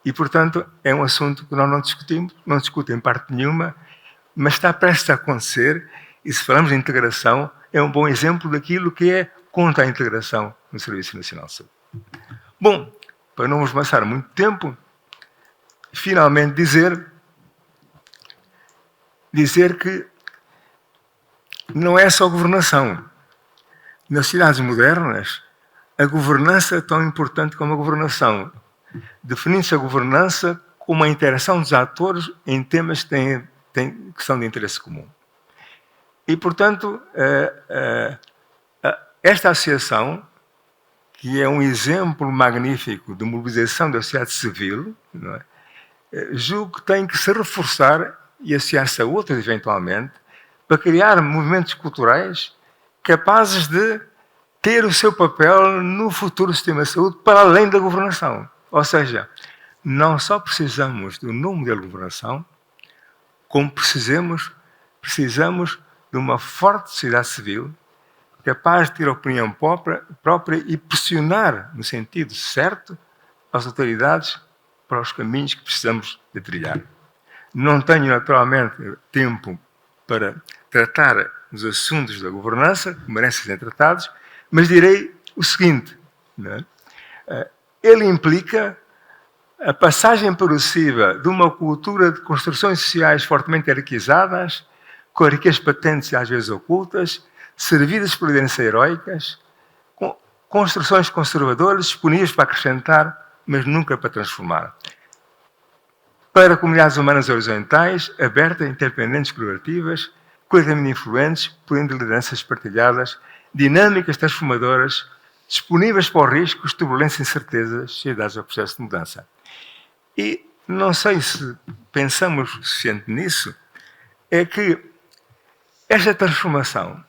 E, portanto, é um assunto que nós não discutimos, não discutimos em parte nenhuma, mas está prestes a acontecer, e se falamos de integração, é um bom exemplo daquilo que é contra a integração no Serviço Nacional de Saúde. Bom, para não vos passar muito tempo, finalmente dizer que não é só governação. Nas cidades modernas, a governança é tão importante como a governação. Define-se a governança como a interação dos atores em temas que são de interesse comum. E, portanto, esta associação, que é um exemplo magnífico de mobilização da sociedade civil, não é? Julgo que tem que se reforçar e associar-se a outras, eventualmente, para criar movimentos culturais capazes de ter o seu papel no futuro sistema de saúde para além da governação. Ou seja, não só precisamos de um novo modelo de governação, como precisamos de uma forte sociedade civil capaz de ter opinião própria e pressionar, no sentido certo, as autoridades para os caminhos que precisamos de trilhar. Não tenho, naturalmente, tempo para tratar os assuntos da governança, que merecem ser tratados, mas direi o seguinte, não é? Ele implica a passagem progressiva de uma cultura de construções sociais fortemente hierarquizadas, com riquezas patentes e às vezes ocultas, servidas por lideranças heroicas, com construções conservadoras disponíveis para acrescentar, mas nunca para transformar. Para comunidades humanas horizontais, abertas, interdependentes, colaborativas, coletivamente influentes, podendo lideranças partilhadas, dinâmicas, transformadoras, disponíveis para os riscos, turbulência e incertezas, cheias ao processo de mudança. E não sei se pensamos o suficiente nisso, é que esta transformação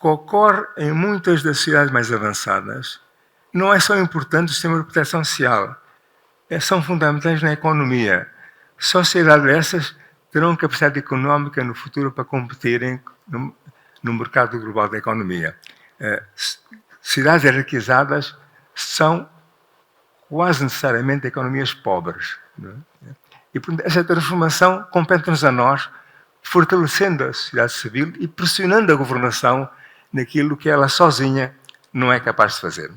que ocorre em muitas das sociedades mais avançadas não é só importante o sistema de proteção social, são fundamentais na economia. Sociedades dessas terão capacidade económica no futuro para competirem no mercado global da economia. Cidades hierarquizadas são quase necessariamente economias pobres. Não é? E, portanto, essa transformação compete-nos a nós, fortalecendo a sociedade civil e pressionando a governação naquilo que ela sozinha não é capaz de fazer.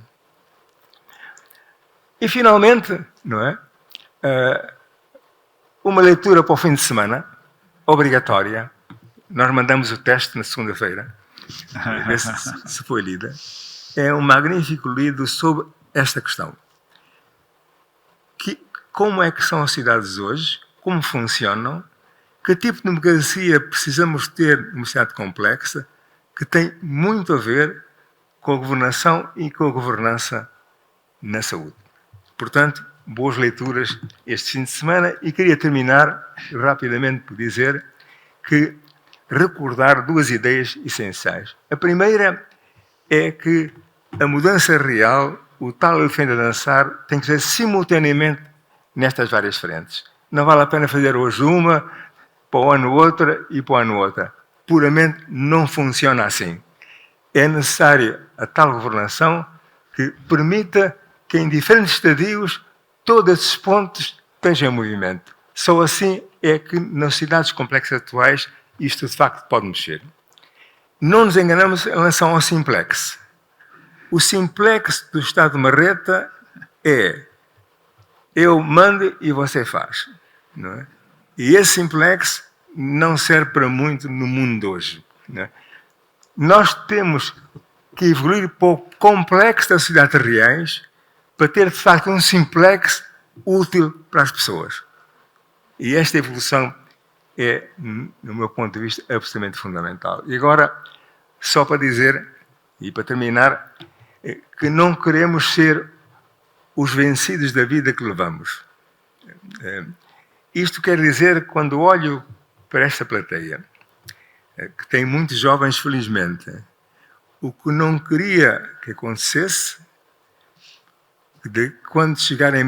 E, finalmente, não é? Uma leitura para o fim de semana, obrigatória. Nós mandamos o teste na segunda-feira, ver se foi lida. É um magnífico livro sobre esta questão. Como é que são as cidades hoje? Como funcionam? Que tipo de democracia precisamos ter numa cidade complexa? Que tem muito a ver com a governação e com a governança na saúde. Portanto, boas leituras este fim de semana e queria terminar rapidamente por dizer que recordar duas ideias essenciais. A primeira é que a mudança real, o tal elefante a dançar, tem que ser simultaneamente nestas várias frentes. Não vale a pena fazer hoje uma, para o ano outra e para o ano outra. Puramente não funciona assim. É necessária a tal governação que permita que em diferentes estadios todos esses pontos estejam em movimento. Só assim é que nas cidades complexas atuais isto de facto pode mexer. Não nos enganamos em relação ao simplex. O simplex do Estado de Marreta é eu mando e você faz. Não é? E esse simplex não serve para muito no mundo de hoje. Não é? Nós temos que evoluir para o complexo das cidades reais para ter, de facto, um simplex útil para as pessoas. E esta evolução é, no meu ponto de vista, absolutamente fundamental. E agora, só para dizer, e para terminar, que não queremos ser os vencidos da vida que levamos. Isto quer dizer, quando olho para esta plateia, que tem muitos jovens, felizmente, o que não queria que acontecesse, de quando chegarem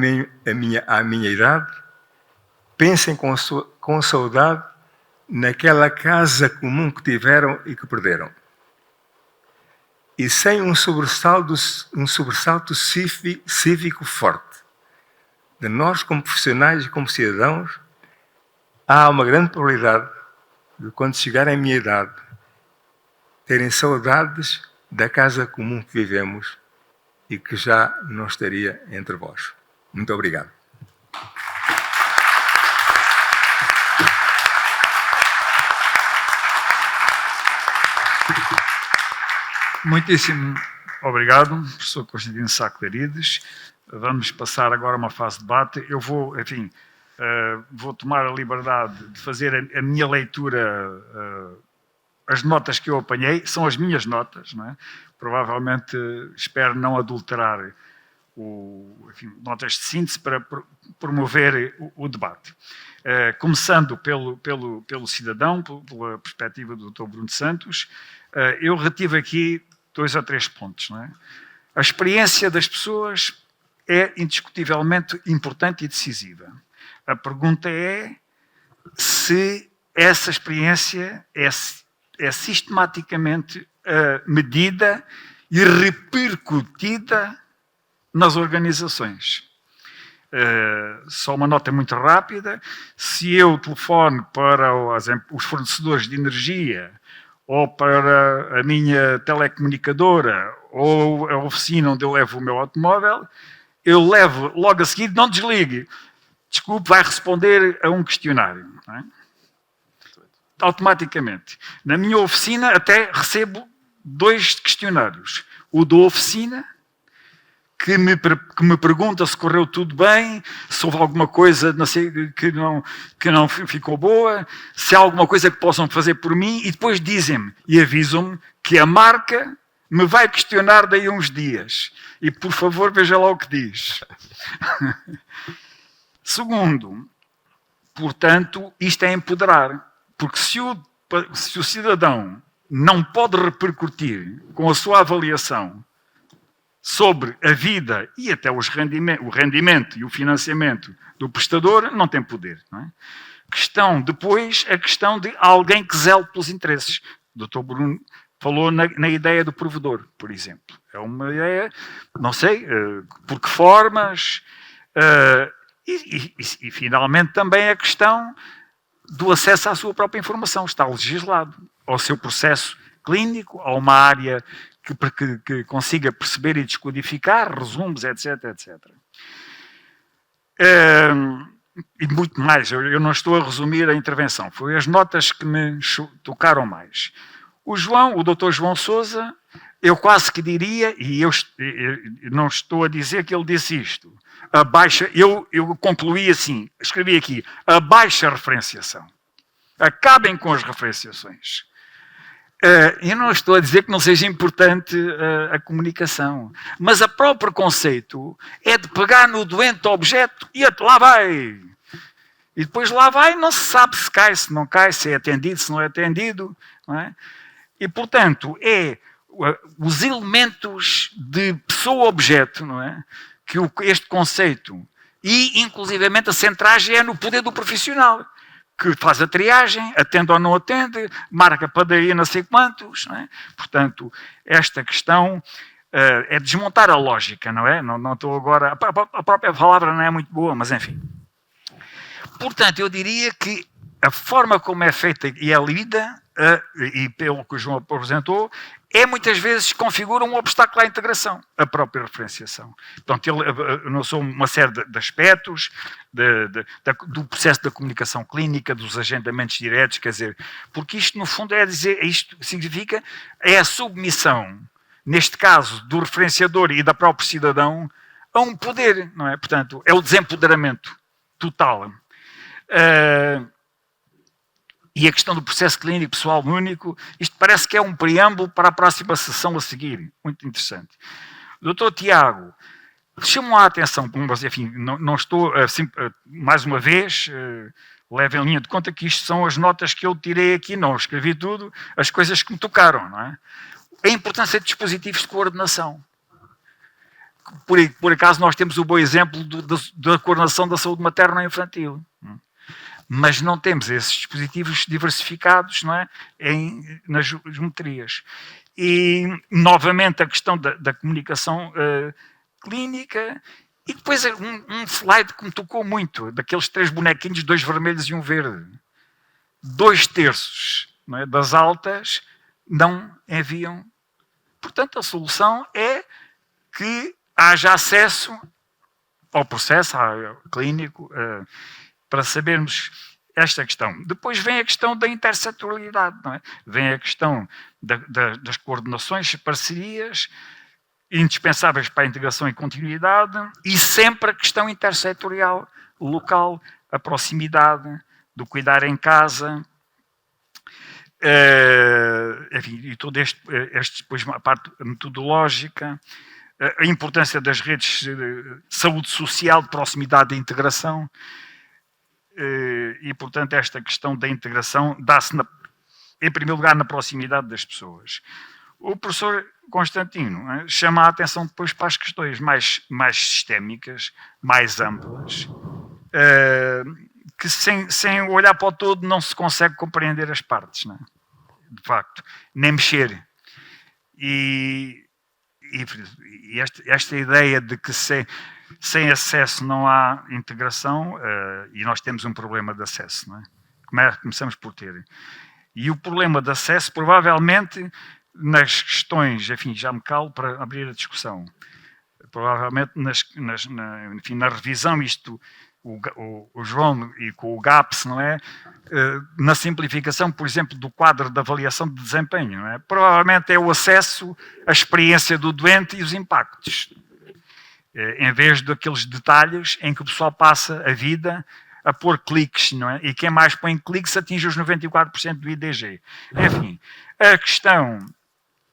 à minha idade, pensem com saudade naquela casa comum que tiveram e que perderam. E sem um sobressalto cívico forte de nós, como profissionais e como cidadãos, há uma grande probabilidade de, quando chegarem à minha idade, terem saudades da casa comum que vivemos e que já não estaria entre vós. Muito obrigado. Muitíssimo obrigado, professor Constantino Sá Clarides. Vamos passar agora a uma fase de debate. Eu vou, enfim, vou tomar a liberdade de fazer a minha leitura, as notas que eu apanhei, são as minhas notas, não é? Provavelmente espero não adulterar notas de síntese para promover o debate. Começando pelo cidadão, pela perspectiva do Dr. Bruno Santos, eu retive aqui 2 ou 3 pontos. Não é? A experiência das pessoas é indiscutivelmente importante e decisiva. A pergunta é se essa experiência é sistematicamente medida e repercutida nas organizações. Só uma nota muito rápida: se eu telefono para os fornecedores de energia, ou para a minha telecomunicadora, ou a oficina onde eu levo o meu automóvel, eu levo logo a seguir, não desligue, desculpe, vai responder a um questionário. Não é? Automaticamente. Na minha oficina até recebo 2 questionários. O da oficina, que me pergunta se correu tudo bem, se houve alguma coisa que não ficou boa, se há alguma coisa que possam fazer por mim, e depois dizem-me e avisam-me que a marca me vai questionar daí a uns dias. E, por favor, veja lá o que diz. Segundo, portanto, isto é empoderar. Porque se o cidadão não pode repercutir com a sua avaliação sobre a vida e até o rendimento e o financiamento do prestador, não tem poder. Não é? Depois, a questão de alguém que zele pelos interesses. O Dr. Bruno falou na ideia do provedor, por exemplo. É uma ideia, não sei, por que formas, e finalmente também a questão do acesso à sua própria informação. Está legislado ao seu processo clínico, a uma área que consiga perceber e descodificar, resumos, etc, etc. E muito mais. Eu não estou a resumir a intervenção. Foi as notas que me tocaram mais. O Dr. João Sousa, eu quase que diria, e eu não estou a dizer que ele disse isto, eu concluí assim, escrevi aqui, a baixa referenciação. Acabem com as referenciações. Eu não estou a dizer que não seja importante a comunicação, mas o próprio conceito é de pegar no doente objeto e lá vai. E depois lá vai, não se sabe se cai, se não cai, se é atendido, se não é atendido. Não é? E, portanto, os elementos de pessoa-objeto, não é? Que este conceito, e inclusivamente a centragem é no poder do profissional, que faz a triagem, atende ou não atende, marca padaria não sei quantos. Não é? Portanto, esta questão é desmontar a lógica, não é? Não estou agora... A própria palavra não é muito boa, mas enfim. Portanto, eu diria que a forma como é feita e é lida, e pelo que o João apresentou, muitas vezes configura um obstáculo à integração, a própria referenciação. Portanto, eu não sou uma série de aspectos do processo da comunicação clínica, dos agendamentos diretos, quer dizer, porque isto, no fundo, isto significa a submissão, neste caso, do referenciador e da própria cidadão, a um poder, não é? Portanto, é o desempoderamento total. E a questão do processo clínico pessoal único, isto parece que é um preâmbulo para a próxima sessão a seguir. Muito interessante. Doutor Tiago, chamam a atenção, enfim, não estou, assim, mais uma vez, levem em linha de conta que isto são as notas que eu tirei aqui, não escrevi tudo, as coisas que me tocaram, não é? A importância de dispositivos de coordenação. Por acaso nós temos o bom exemplo da coordenação da saúde materna e infantil. Mas não temos esses dispositivos diversificados, não é? Nas geometrias. E, novamente, a questão da comunicação clínica. E depois um slide que me tocou muito, daqueles 3 bonequinhos, 2 vermelhos e um verde. 2/3, não é, das altas não enviam. Portanto, a solução é que haja acesso ao processo clínico para sabermos esta questão. Depois vem a questão da intersetorialidade, não é? Vem a questão das coordenações, parcerias, indispensáveis para a integração e continuidade, e sempre a questão intersetorial, local, a proximidade, do cuidar em casa, enfim, e todo este depois a parte metodológica, a importância das redes de saúde social, de proximidade e integração, e, portanto, esta questão da integração dá-se, em primeiro lugar, na proximidade das pessoas. O professor Constantino chama a atenção depois para as questões mais sistémicas, mais amplas, que sem olhar para o todo não se consegue compreender as partes, não é? De facto, nem mexer. E esta ideia de que sem acesso não há integração, e nós temos um problema de acesso, não é? Começamos por ter. E o problema de acesso, provavelmente, nas questões, enfim, já me calo para abrir a discussão, provavelmente na revisão, o João e com o GAPS, não é? Na simplificação, por exemplo, do quadro de avaliação de desempenho, não é? Provavelmente é o acesso à experiência do doente e os impactos, em vez daqueles detalhes em que o pessoal passa a vida a pôr cliques, não é? E quem mais põe cliques atinge os 94% do IDG. Enfim, a questão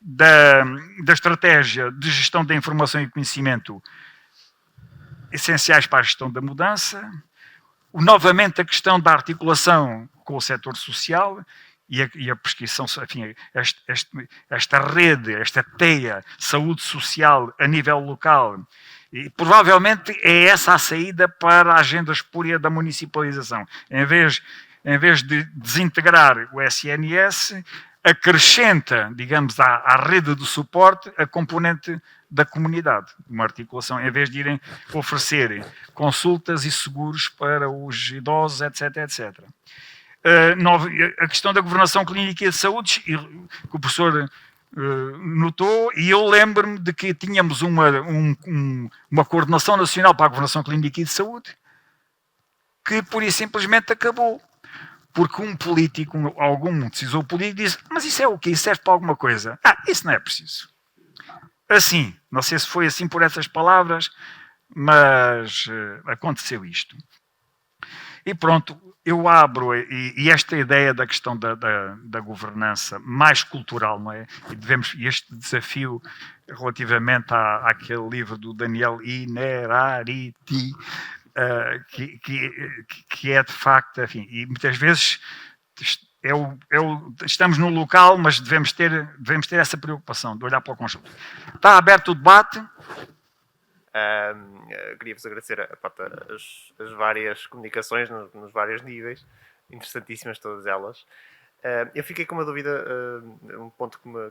da estratégia de gestão da informação e conhecimento essenciais para a gestão da mudança, novamente a questão da articulação com o setor social e a prescrição, enfim, esta rede, esta teia saúde social a nível local. E provavelmente é essa a saída para a agenda espúria da municipalização. Em vez de desintegrar o SNS, acrescenta, digamos, à rede de suporte a componente da comunidade, uma articulação, em vez de irem oferecer consultas e seguros para os idosos, etc, etc. A questão da governação clínica e de saúde, que o professor notou, e eu lembro-me de que tínhamos uma coordenação nacional para a governação clínica e de saúde, que pura e simplesmente acabou. Porque um político, algum decisor político disse, mas isso é o quê? Isso serve para alguma coisa? Isso não é preciso. Assim, não sei se foi assim por essas palavras, mas aconteceu isto. E pronto, eu abro, e esta ideia da questão da governança mais cultural, não é? E este desafio relativamente àquele livro do Daniel Innerarity, que é de facto, enfim, e muitas vezes estamos no local, mas devemos ter essa preocupação de olhar para o conjunto. Está aberto o debate. Queria-vos agradecer as várias comunicações nos vários níveis, interessantíssimas todas elas. Eu fiquei com uma dúvida, um ponto que me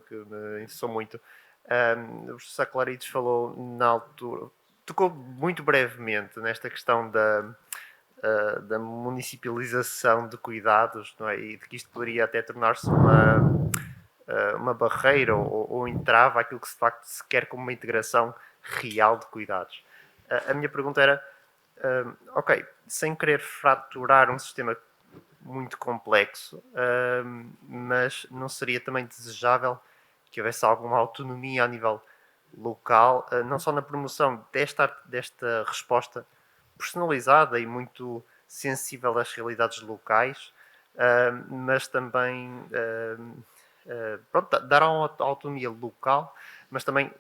interessou muito. O professor Saclarides falou na altura, tocou muito brevemente nesta questão da municipalização de cuidados, não é? E de que isto poderia até tornar-se uma barreira ou entrave àquilo que de facto se quer como uma integração real de cuidados. A minha pergunta era, ok, sem querer fraturar um sistema muito complexo, mas não seria também desejável que houvesse alguma autonomia a nível local, não só na promoção desta resposta personalizada e muito sensível às realidades locais, mas também pronto, dar uma autonomia local, mas também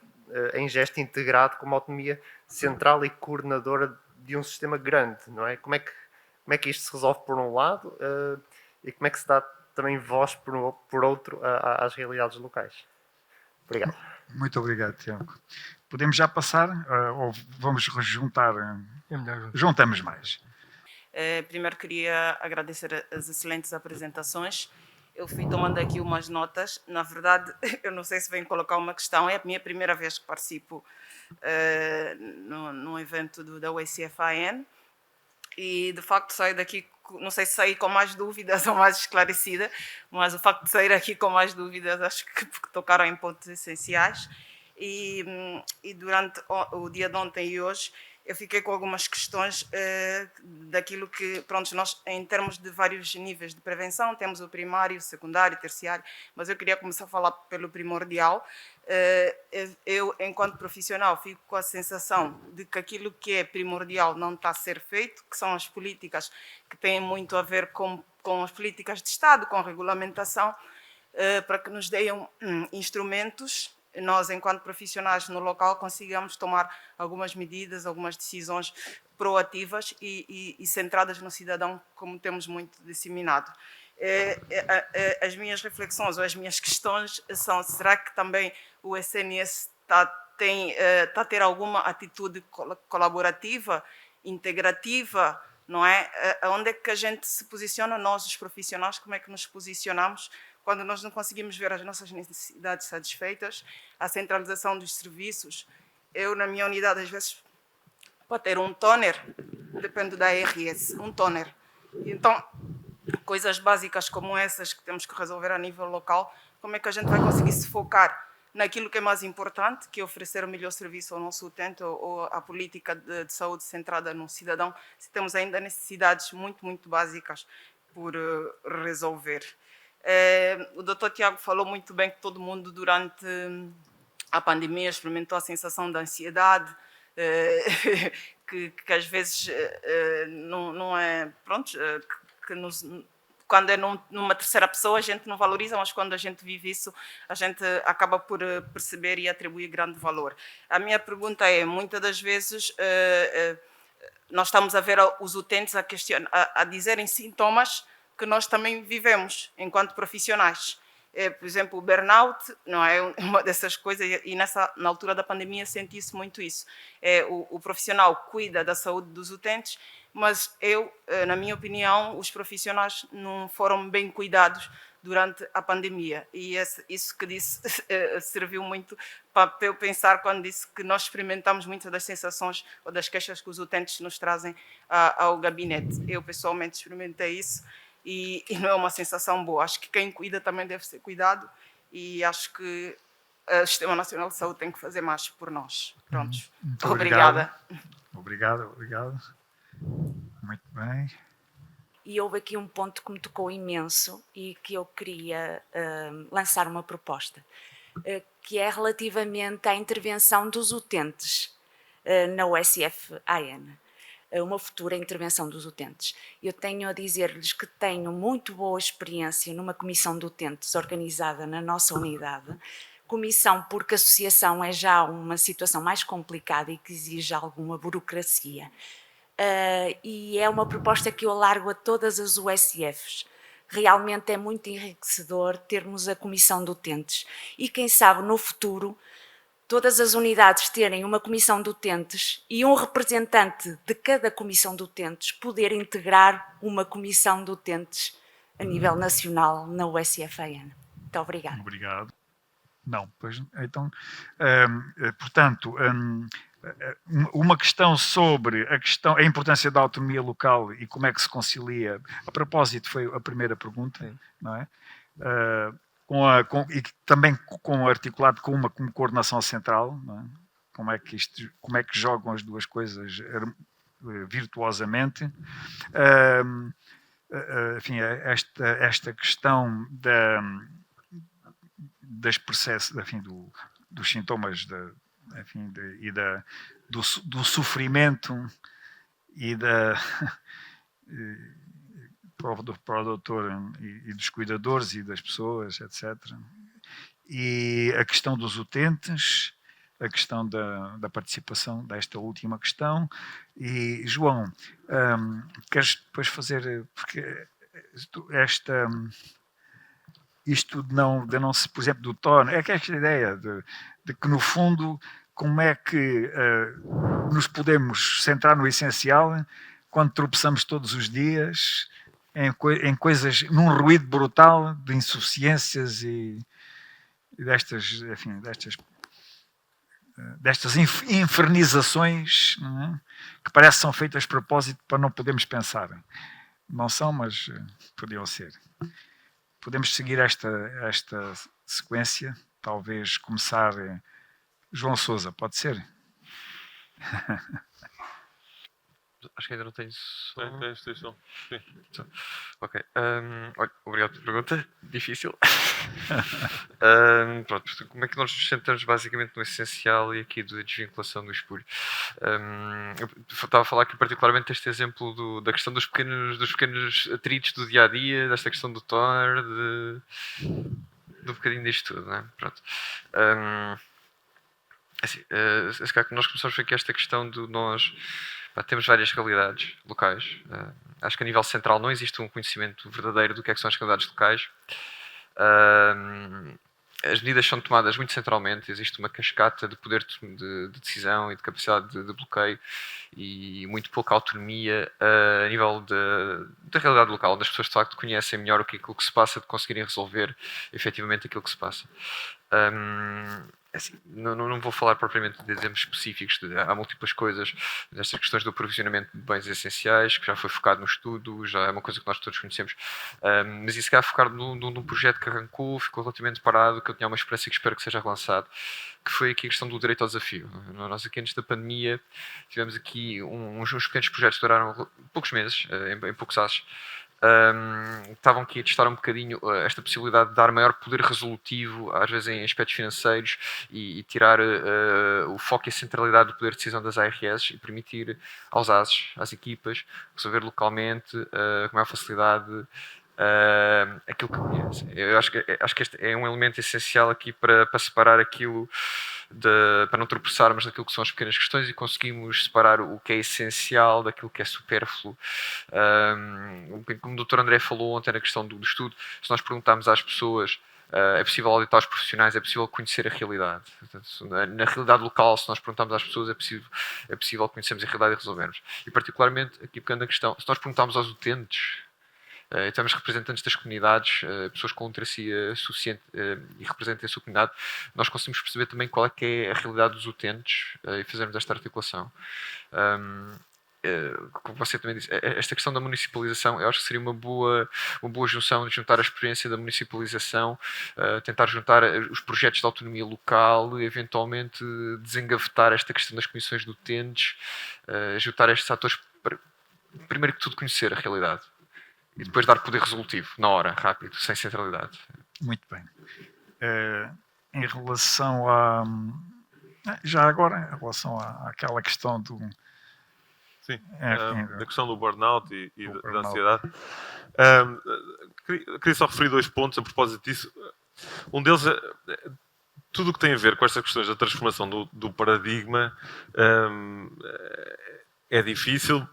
em gesto integrado com uma autonomia central e coordenadora de um sistema grande, não é? Como é que isto se resolve por um lado e como é que se dá também voz por outro às realidades locais? Obrigado. Muito obrigado, Tiago. Podemos já passar ou vamos juntar? É melhor. Juntamos mais. Primeiro queria agradecer as excelentes apresentações. Eu fui tomando aqui umas notas. Na verdade, eu não sei se vem colocar uma questão. É a minha primeira vez que participo num evento da USCFAN. E, de facto, saio daqui, não sei se saí com mais dúvidas ou mais esclarecida, mas o facto de sair aqui com mais dúvidas, acho que porque tocaram em pontos essenciais. E durante o dia de ontem e hoje, eu fiquei com algumas questões daquilo que, pronto, nós, em termos de vários níveis de prevenção, temos o primário, o secundário, o terciário, mas eu queria começar a falar pelo primordial. Eu, enquanto profissional, fico com a sensação de que aquilo que é primordial não está a ser feito, que são as políticas que têm muito a ver com as políticas de Estado, com a regulamentação, para que nos deem instrumentos, nós, enquanto profissionais no local, consigamos tomar algumas medidas, algumas decisões proativas e centradas no cidadão, como temos muito disseminado. As minhas reflexões ou as minhas questões são: será que também o SNS está a ter alguma atitude colaborativa, integrativa, não é? Onde é que a gente se posiciona, nós, os profissionais, como é que nos posicionamos quando nós não conseguimos ver as nossas necessidades satisfeitas? A centralização dos serviços. Eu, na minha unidade, às vezes, pode ter um toner, depende da RS, um toner. Então, coisas básicas como essas que temos que resolver a nível local, como é que a gente vai conseguir se focar naquilo que é mais importante, que é oferecer o melhor serviço ao nosso utente, ou a política de saúde centrada no cidadão, se temos ainda necessidades muito, muito básicas por resolver. O Dr. Tiago falou muito bem que todo mundo, durante a pandemia, experimentou a sensação de ansiedade, que às vezes não é... Pronto, quando é numa terceira pessoa a gente não valoriza, mas quando a gente vive isso, a gente acaba por perceber e atribuir grande valor. A minha pergunta é: muitas das vezes nós estamos a ver os utentes a dizerem sintomas que nós também vivemos enquanto profissionais. Por exemplo, o burnout não é uma dessas coisas, e na altura da pandemia senti-se muito isso. O profissional cuida da saúde dos utentes, mas na minha opinião, os profissionais não foram bem cuidados durante a pandemia. E isso que disse serviu muito para eu pensar quando disse que nós experimentamos muitas das sensações ou das queixas que os utentes nos trazem ao gabinete. Eu, pessoalmente, experimentei isso. E não é uma sensação boa. Acho que quem cuida também deve ser cuidado, e acho que o Sistema Nacional de Saúde tem que fazer mais por nós. Prontos. Muito obrigada. Obrigado. Muito bem. E houve aqui um ponto que me tocou imenso e que eu queria lançar uma proposta, que é relativamente à intervenção dos utentes na USF-AN. Uma futura intervenção dos utentes. Eu tenho a dizer-lhes que tenho muito boa experiência numa comissão de utentes organizada na nossa unidade. Comissão porque a associação é já uma situação mais complicada e que exige alguma burocracia. E é uma proposta que eu alargo a todas as USFs. Realmente é muito enriquecedor termos a comissão de utentes. E quem sabe no futuro todas as unidades terem uma comissão de utentes e um representante de cada comissão de utentes poder integrar uma comissão de utentes a nível nacional na USF-AN. Muito obrigada. Obrigado. Não, pois, então, portanto, uma questão sobre a importância da autonomia local e como é que se concilia. A propósito, foi a primeira pergunta, não é? E também articulado com uma coordenação central, não é? Como é que jogam as duas coisas virtuosamente. Enfim, esta questão dos sintomas enfim, do sofrimento e para o doutor e dos cuidadores e das pessoas, etc. E a questão dos utentes, a questão da participação desta última questão. E, João, queres depois fazer, porque isto de não se, por exemplo, do tono, é que esta ideia de que, no fundo, como é que nos podemos centrar no essencial quando tropeçamos todos os dias em coisas, num ruído brutal de insuficiências e destas, enfim, destas infernizações, não é? Que parece que são feitas de propósito para não podermos pensar. Não são, mas podiam ser. Podemos seguir esta sequência, talvez começar João Sousa, pode ser? Acho que ainda não tenho som. Tens som. Sim. Ok. Olha, obrigado pela pergunta. Difícil. Pronto, como é que nós nos centramos basicamente no essencial e aqui da desvinculação do espúrio? Eu estava a falar aqui particularmente deste exemplo da questão dos pequenos atritos do dia-a-dia, desta questão do toner, de um bocadinho disto tudo, né? Pronto. Assim, se calhar que nós começamos aqui esta questão de nós temos várias realidades locais. Acho que a nível central não existe um conhecimento verdadeiro do que é que são as realidades locais. As medidas são tomadas muito centralmente, existe uma cascata de poder de decisão e de capacidade de bloqueio e muito pouca autonomia a nível da realidade local, onde as pessoas de facto conhecem melhor aquilo que se passa, de conseguirem resolver efetivamente aquilo que se passa. Assim, não vou falar propriamente de exemplos específicos, há múltiplas coisas nestas questões do aprovisionamento de bens essenciais, que já foi focado no estudo, já é uma coisa que nós todos conhecemos, mas isso cá focado num projeto que arrancou, ficou relativamente parado, que eu tinha uma esperança e que espero que seja relançado, que foi aqui a questão do direito ao desafio. Nós aqui antes da pandemia tivemos aqui uns pequenos projetos que duraram poucos meses, em poucos anos. Estavam aqui a testar um bocadinho esta possibilidade de dar maior poder resolutivo, às vezes em aspectos financeiros, e tirar o foco e a centralidade do poder de decisão das ARS e permitir aos ASs, às equipas, resolver localmente com maior facilidade aquilo que conhecem. Eu acho que este é um elemento essencial aqui para separar aquilo, para não tropeçarmos naquilo que são as pequenas questões e conseguimos separar o que é essencial daquilo que é supérfluo. Como o Dr. André falou ontem na questão do estudo, se nós perguntarmos às pessoas, é possível auditar os profissionais, é possível conhecer a realidade. Portanto, na realidade local, se nós perguntarmos às pessoas, é possível conhecermos a realidade e resolvermos. E particularmente, aqui pegando a questão, se nós perguntarmos aos utentes, e temos representantes das comunidades, pessoas com literacia suficiente e representem a sua comunidade, nós conseguimos perceber também qual é que é a realidade dos utentes e fazermos esta articulação. Como você também disse, esta questão da municipalização, eu acho que seria uma boa junção de juntar a experiência da municipalização, tentar juntar os projetos de autonomia local, eventualmente desengavetar esta questão das comissões de utentes, juntar estes atores para, primeiro que tudo, conhecer a realidade. E depois dar poder resolutivo, na hora, rápido, sem centralidade. Muito bem. Em relação já agora, em relação àquela questão do... Sim, da questão do burnout e da ansiedade. Queria só referir 2 pontos a propósito disso. Um deles é tudo o que tem a ver com estas questões da transformação do paradigma é difícil,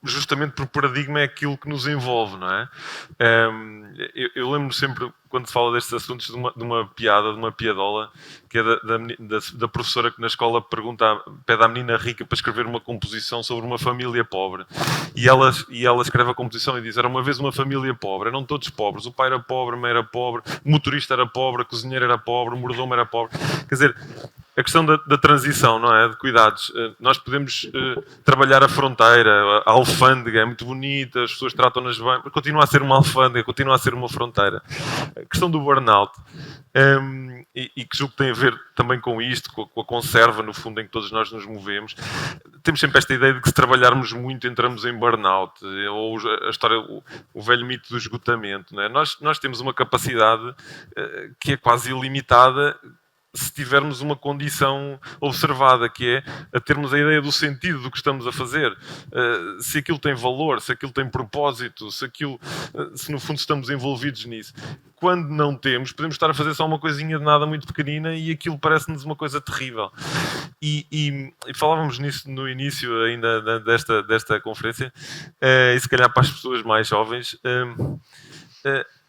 justamente porque o paradigma é aquilo que nos envolve, não é? Eu lembro-me sempre, quando se fala destes assuntos, de uma piada, de uma piadola, que é da professora que na escola pede à menina rica para escrever uma composição sobre uma família pobre. E ela escreve a composição e diz: era uma vez uma família pobre, eram todos pobres, o pai era pobre, a mãe era pobre, o motorista era pobre, a cozinheira era pobre, o mordomo era pobre. Quer dizer, a questão da transição, não é? De cuidados. Nós podemos trabalhar a fronteira, a alfândega é muito bonita, as pessoas tratam-nas bem, mas continua a ser uma alfândega, continua a ser uma fronteira. A questão do burnout, e que julgo que tem a ver também com isto, com a conserva, no fundo, em que todos nós nos movemos. Temos sempre esta ideia de que se trabalharmos muito entramos em burnout, ou a história, o velho mito do esgotamento, não é? Nós temos uma capacidade que é quase ilimitada, se tivermos uma condição observada, que é a termos a ideia do sentido do que estamos a fazer, se aquilo tem valor, se aquilo tem propósito, se no fundo estamos envolvidos nisso. Quando não temos, podemos estar a fazer só uma coisinha de nada muito pequenina e aquilo parece-nos uma coisa terrível. E falávamos nisso no início ainda desta conferência, e se calhar para as pessoas mais jovens,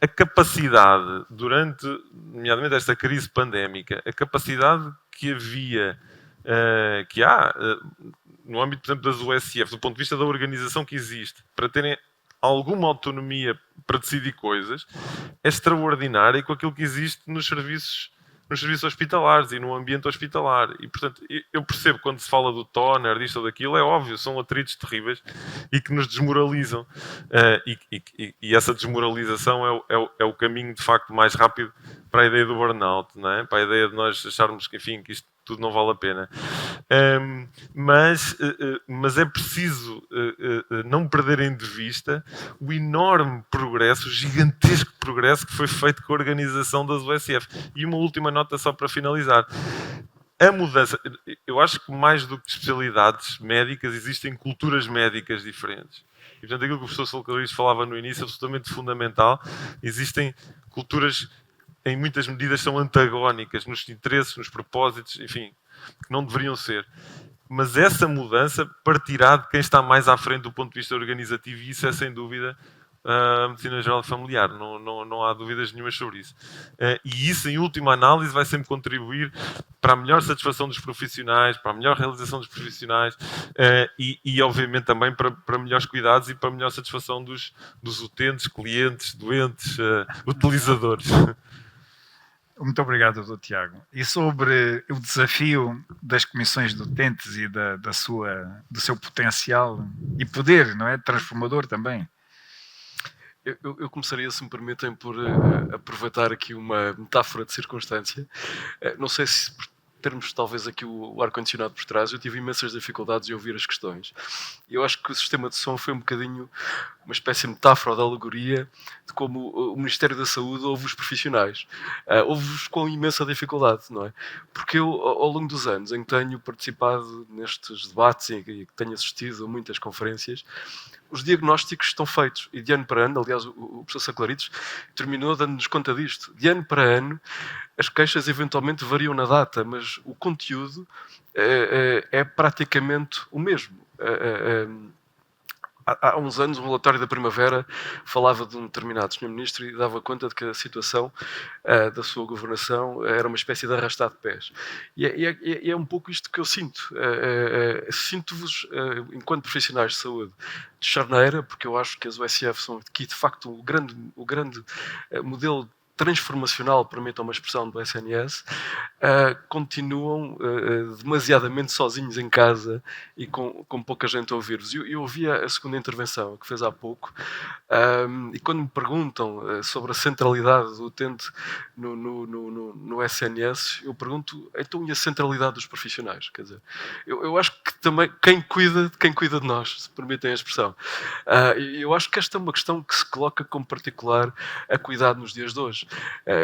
a capacidade, durante, nomeadamente esta crise pandémica, a capacidade que havia, que há, no âmbito, por exemplo, das USF, do ponto de vista da organização que existe, para terem alguma autonomia para decidir coisas, é extraordinária com aquilo que existe nos serviços hospitalares e no ambiente hospitalar. E, portanto, eu percebo quando se fala do toner, disto ou daquilo, é óbvio, são atritos terríveis e que nos desmoralizam. E essa desmoralização é o caminho, de facto, mais rápido para a ideia do burnout, não é? Para a ideia de nós acharmos que, enfim, que isto tudo não vale a pena. Mas é preciso não perderem de vista o enorme progresso, o gigantesco progresso que foi feito com a organização das USF. E uma última nota só para finalizar. A mudança, eu acho que mais do que especialidades médicas, existem culturas médicas diferentes. E, portanto, aquilo que o professor Salcarides falava no início é absolutamente fundamental. Existem culturas, em muitas medidas, são antagónicas nos interesses, nos propósitos, enfim, que não deveriam ser. Mas essa mudança partirá de quem está mais à frente do ponto de vista organizativo, e isso é, sem dúvida, a medicina geral familiar. Não há dúvidas nenhumas sobre isso. E isso, em última análise, vai sempre contribuir para a melhor satisfação dos profissionais, para a melhor realização dos profissionais e obviamente, também para melhores cuidados e para a melhor satisfação dos utentes, clientes, doentes, utilizadores. Muito obrigado, Dr. Tiago. E sobre o desafio das comissões de utentes e do seu potencial e poder, não é? Transformador também. Eu começaria, se me permitem, por aproveitar aqui uma metáfora de circunstância. Não sei se, por termos talvez aqui o ar-condicionado por trás, eu tive imensas dificuldades em ouvir as questões. Eu acho que o sistema de som foi um bocadinho uma espécie de metáfora, de alegoria, de como o Ministério da Saúde ouve os profissionais. Ouve-os com imensa dificuldade, não é? Porque eu, ao longo dos anos em que tenho participado nestes debates e que tenho assistido a muitas conferências, os diagnósticos estão feitos, e de ano para ano, aliás, o professor Saclarides terminou dando-nos conta disto. De ano para ano, as queixas eventualmente variam na data, mas o conteúdo é praticamente o mesmo. Há uns anos, um relatório da Primavera falava de um determinado Sr. Ministro e dava conta de que a situação da sua governação era uma espécie de arrastar de pés. E é um pouco isto que eu sinto. Sinto-vos, enquanto profissionais de saúde, de charneira, porque eu acho que as USF são aqui, de facto, o grande modelo transformacional, permitam uma expressão do SNS, continuam demasiadamente sozinhos em casa e com pouca gente a ouvir-vos. Eu ouvi a segunda intervenção que fez há pouco, e quando me perguntam sobre a centralidade do utente no SNS, eu pergunto, então, e a centralidade dos profissionais? Quer dizer, eu acho que também quem cuida de nós, se permitem a expressão. Eu acho que esta é uma questão que se coloca como particular a cuidado nos dias de hoje.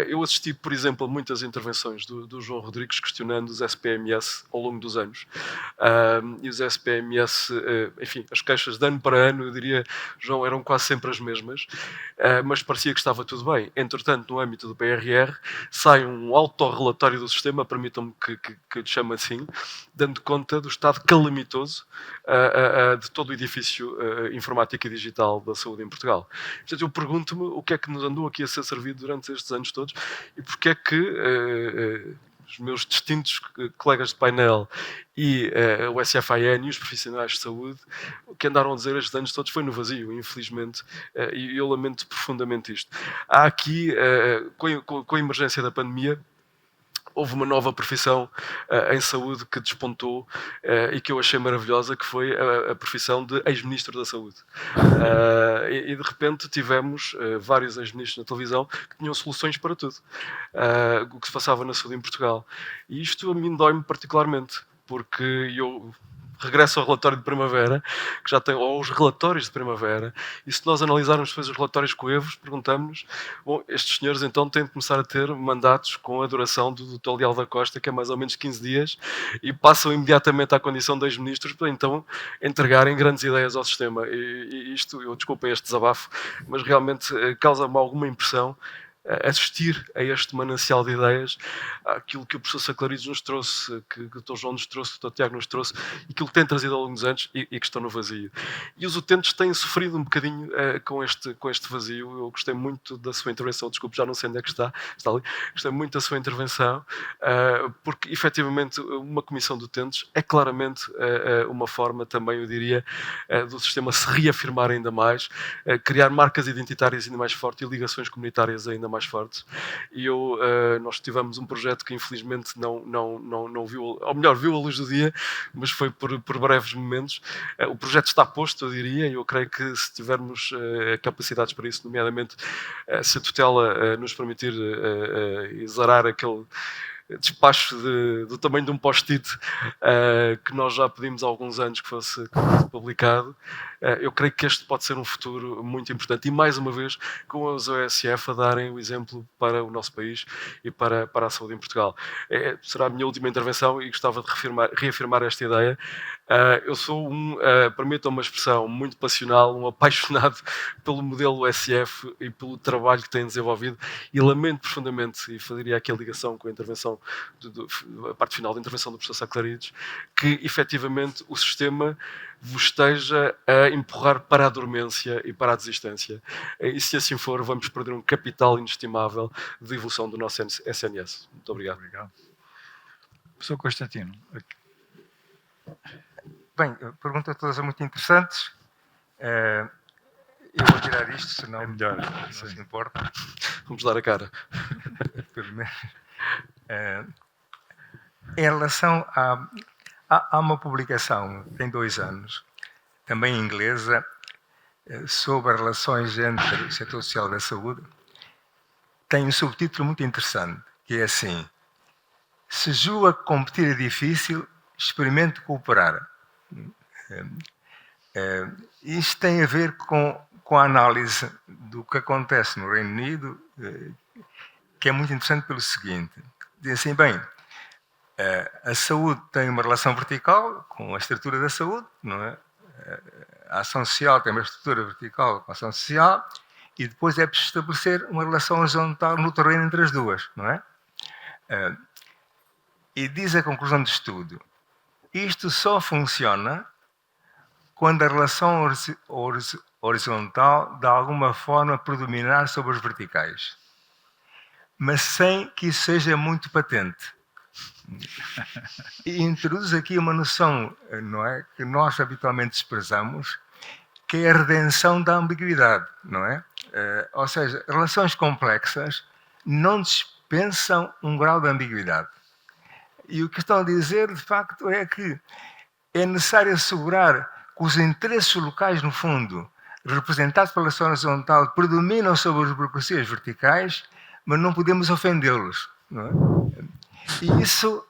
Eu assisti, por exemplo, a muitas intervenções do João Rodrigues questionando os SPMS ao longo dos anos. E os SPMS, enfim, as queixas de ano para ano, eu diria, João, eram quase sempre as mesmas, mas parecia que estava tudo bem. Entretanto, no âmbito do PRR, sai um autorrelatório do sistema, permitam-me que lhe chame assim, dando conta do estado calamitoso de todo o edifício informático e digital da saúde em Portugal. Portanto, eu pergunto-me o que é que nos andou aqui a ser servido durante estes anos todos e porque é que os meus distintos colegas de painel e o SFIN e os profissionais de saúde, o que andaram a dizer estes anos todos foi no vazio, infelizmente, e eu lamento profundamente isto. Há aqui, com a emergência da pandemia, houve uma nova profissão em saúde que despontou e que eu achei maravilhosa, que foi a profissão de ex-ministro da saúde. E de repente tivemos vários ex-ministros na televisão que tinham soluções para tudo, o que se passava na saúde em Portugal. E isto a mim dói-me particularmente, porque eu regressa ao relatório de primavera, que já tem, ou os relatórios de primavera, e se nós analisarmos depois os relatórios coevos, perguntamos-nos, bom, estes senhores então têm de começar a ter mandatos com a duração do Dr. Leal da Costa, que é mais ou menos 15 dias, e passam imediatamente à condição de ex-ministros para então entregarem grandes ideias ao sistema. E isto, eu desculpem este desabafo, mas realmente causa-me alguma impressão assistir a este manancial de ideias, aquilo que o professor Saclarides nos trouxe, que o Dr. João nos trouxe, que o Dr. Tiago nos trouxe, e aquilo que tem trazido ao longo dos anos e que estão no vazio. E os utentes têm sofrido um bocadinho com este vazio. Eu gostei muito da sua intervenção, desculpe, já não sei onde é que está ali. Gostei muito da sua intervenção, porque efetivamente uma comissão de utentes é claramente uma forma também, eu diria, do sistema se reafirmar ainda mais, criar marcas identitárias ainda mais fortes e ligações comunitárias ainda mais fortes. E nós tivemos um projeto que infelizmente não viu, ou melhor, viu a luz do dia, mas foi por breves momentos. O projeto está posto, eu diria, e eu creio que se tivermos capacidades para isso, nomeadamente se a tutela nos permitir exarar aquele despacho do tamanho de um post-it que nós já pedimos há alguns anos que fosse publicado, eu creio que este pode ser um futuro muito importante e, mais uma vez, com os OSF a darem o exemplo para o nosso país e para a saúde em Portugal. Será a minha última intervenção e gostava de reafirmar esta ideia. Eu sou permitam uma expressão, muito passional, um apaixonado pelo modelo OSF e pelo trabalho que tem desenvolvido, e lamento profundamente, e faria aqui a ligação com a intervenção, a parte final da intervenção do professor Saclarides, que efetivamente o sistema vos esteja a empurrar para a dormência e para a desistência. E se assim for, vamos perder um capital inestimável de evolução do nosso SNS. Muito obrigado. Professor Constantino. Bem, perguntas todas muito interessantes. Eu vou tirar isto, senão é melhor, não se importa. Vamos dar a cara. Pelo menos. Em relação há uma publicação, tem 2 anos, também inglesa, sobre as relações entre o setor social da saúde. Tem um subtítulo muito interessante, que é assim: se julga que competir é difícil, experimente cooperar. Isto tem a ver com a análise do que acontece no Reino Unido, que é muito interessante pelo seguinte: diz assim, bem, a saúde tem uma relação vertical com a estrutura da saúde, não é? A ação social tem uma estrutura vertical com a ação social, e depois é preciso estabelecer uma relação horizontal no terreno entre as duas, não é? E diz a conclusão do estudo: isto só funciona quando a relação horizontal de alguma forma predominar sobre os verticais, mas sem que isso seja muito patente. E introduz aqui uma noção, não é, que nós habitualmente desprezamos, que é a redenção da ambiguidade, não é? Ou seja, relações complexas não dispensam um grau de ambiguidade. E o que estão a dizer, de facto, é que é necessário assegurar que os interesses locais, no fundo, representados pela relação horizontal, predominam sobre as burocracias verticais, mas não podemos ofendê-los, não é? E isso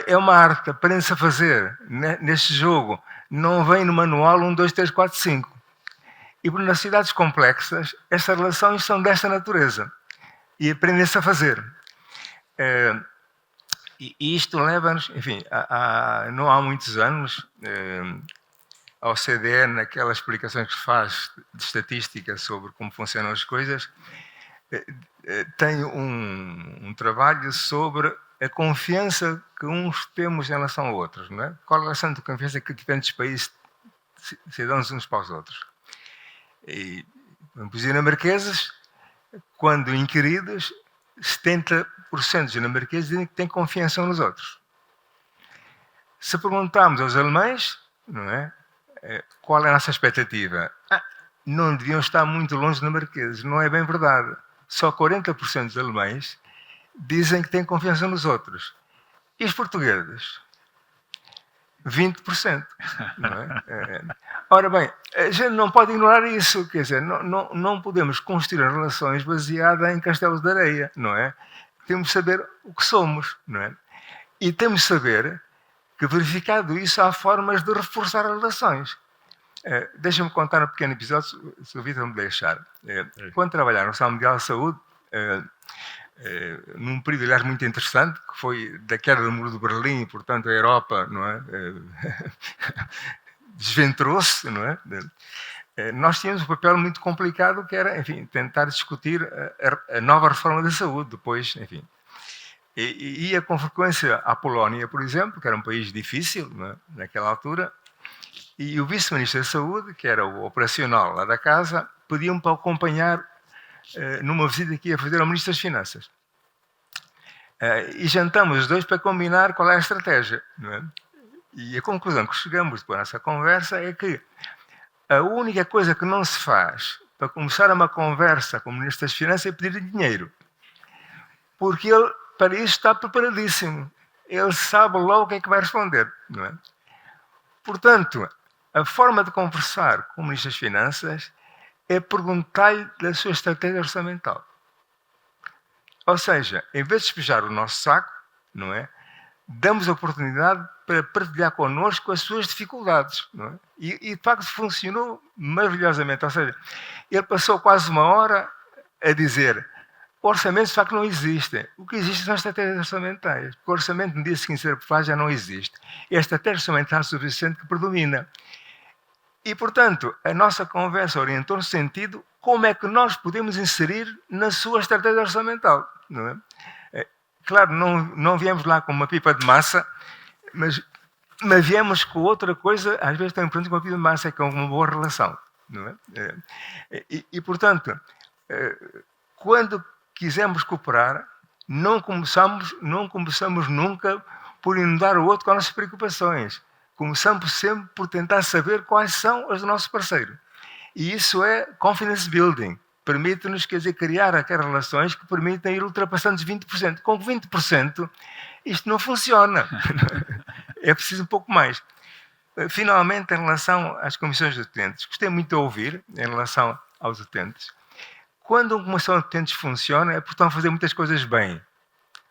é uma arte, aprende-se a fazer, né? Neste jogo. Não vem no manual 1, 2, 3, 4, 5. E por nas cidades complexas, estas relações são desta natureza. E aprendem-se a fazer. E isto leva-nos, enfim, não há muitos anos, a OCDE, naquelas explicações que faz de estatística sobre como funcionam as coisas, tem um trabalho sobre a confiança que uns temos em relação a outros, não é? Qual a relação de confiança que diferentes países se dão uns para os outros. E, os dinamarqueses, quando inquiridos, 70% dos dinamarqueses dizem que têm confiança uns nos outros. Se perguntarmos aos alemães, não é? Qual é a nossa expectativa? Não deviam estar muito longe dos dinamarqueses. Não é bem verdade. Só 40% dos alemães dizem que têm confiança nos outros. E os portugueses? 20%. Não é? Ora bem, a gente não pode ignorar isso. Quer dizer, não podemos construir relações baseadas em castelos de areia, não é? Temos de saber o que somos, não é? E temos de saber que, verificado isso, há formas de reforçar relações. Deixa-me contar um pequeno episódio, se o Vitor me deixar. Quando trabalhar no Salão Mundial de Saúde, num período, aliás, muito interessante, que foi da queda do Muro de Berlim, portanto, a Europa, não é? Desventrou-se, não é? Nós tínhamos um papel muito complicado, que era, enfim, tentar discutir a nova reforma da saúde, depois, enfim. E ia com frequência à Polónia, por exemplo, que era um país difícil, não é? Naquela altura, e o vice-ministro da Saúde, que era o operacional lá da casa, pediu-me para acompanhar numa visita que ia fazer ao Ministro das Finanças. E jantamos os dois para combinar qual é a estratégia. Não é? E a conclusão que chegamos depois dessa conversa é que a única coisa que não se faz para começar uma conversa com o Ministro das Finanças é pedir dinheiro. Porque ele, para isso, está preparadíssimo. Ele sabe logo o que é que vai responder. Não é? Portanto, a forma de conversar com o Ministro das Finanças é perguntar-lhe da sua estratégia orçamental. Ou seja, em vez de despejar o nosso saco, não é? Damos a oportunidade para partilhar connosco as suas dificuldades. Não é? E de facto funcionou maravilhosamente. Ou seja, ele passou quase uma hora a dizer: orçamentos de facto não existem. O que existe são estratégias orçamentais. Porque o orçamento no dia seguinte ser aprovado já não existe. É a estratégia orçamental suficiente que predomina. E, portanto, a nossa conversa orientou no sentido como é que nós podemos inserir na sua estratégia orçamental. Não é? Claro, não viemos lá com uma pipa de massa, mas viemos com outra coisa, às vezes tão importante como uma pipa de massa, que é uma boa relação. Não é? E, portanto, quando quisermos cooperar, não começamos nunca por inundar o outro com as nossas preocupações. Começamos sempre por tentar saber quais são os do nosso parceiro. E isso é confidence building. Permite-nos, quer dizer, criar aquelas relações que permitem ir ultrapassando os 20%. Com 20%, isto não funciona. É preciso um pouco mais. Finalmente, em relação às comissões de utentes, gostei muito de ouvir, em relação aos utentes. Quando uma comissão de utentes funciona, é porque estão a fazer muitas coisas bem.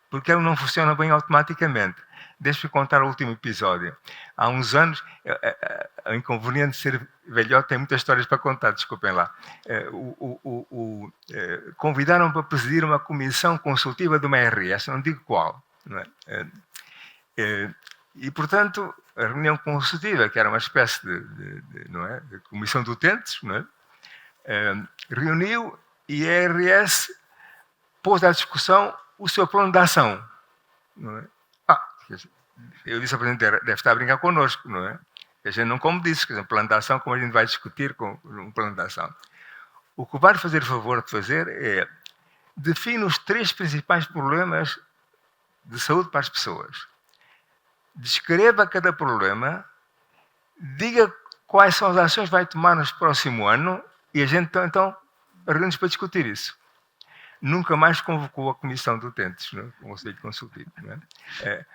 Porque ela não funciona bem automaticamente. Deixe-me contar o último episódio. Há uns anos, o inconveniente de ser velhote tem muitas histórias para contar, desculpem lá. Convidaram-me para presidir uma comissão consultiva de uma RS, não digo qual. Não é? E, portanto, a reunião consultiva, que era uma espécie não é, de comissão de utentes, não é? Reuniu e a RS pôs à discussão o seu plano de ação. Não é? Eu disse ao Presidente, deve estar a brincar connosco, não é? A gente não como disse, um plano de ação, como a gente vai discutir com um plano de ação. O que vai fazer o favor de fazer é define os 3 principais problemas de saúde para as pessoas. Descreva cada problema, diga quais são as ações que vai tomar no próximo ano e a gente então reúne-nos para discutir isso. Nunca mais convocou a comissão de utentes, não é? O Conselho Consultivo. Não é?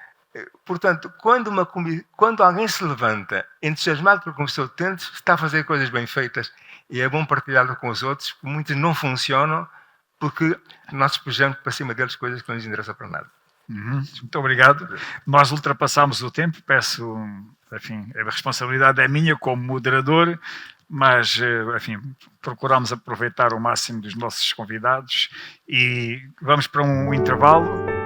Portanto, quando alguém se levanta entusiasmado pela comissão de utentes, está a fazer coisas bem feitas e é bom partilhá-lo com os outros, porque muitas não funcionam porque nós despejamos para cima deles coisas que não lhes interessam para nada. Muito obrigado. Nós ultrapassámos o tempo, peço, enfim, a responsabilidade é minha como moderador, mas, enfim, procuramos aproveitar o máximo dos nossos convidados e vamos para um intervalo.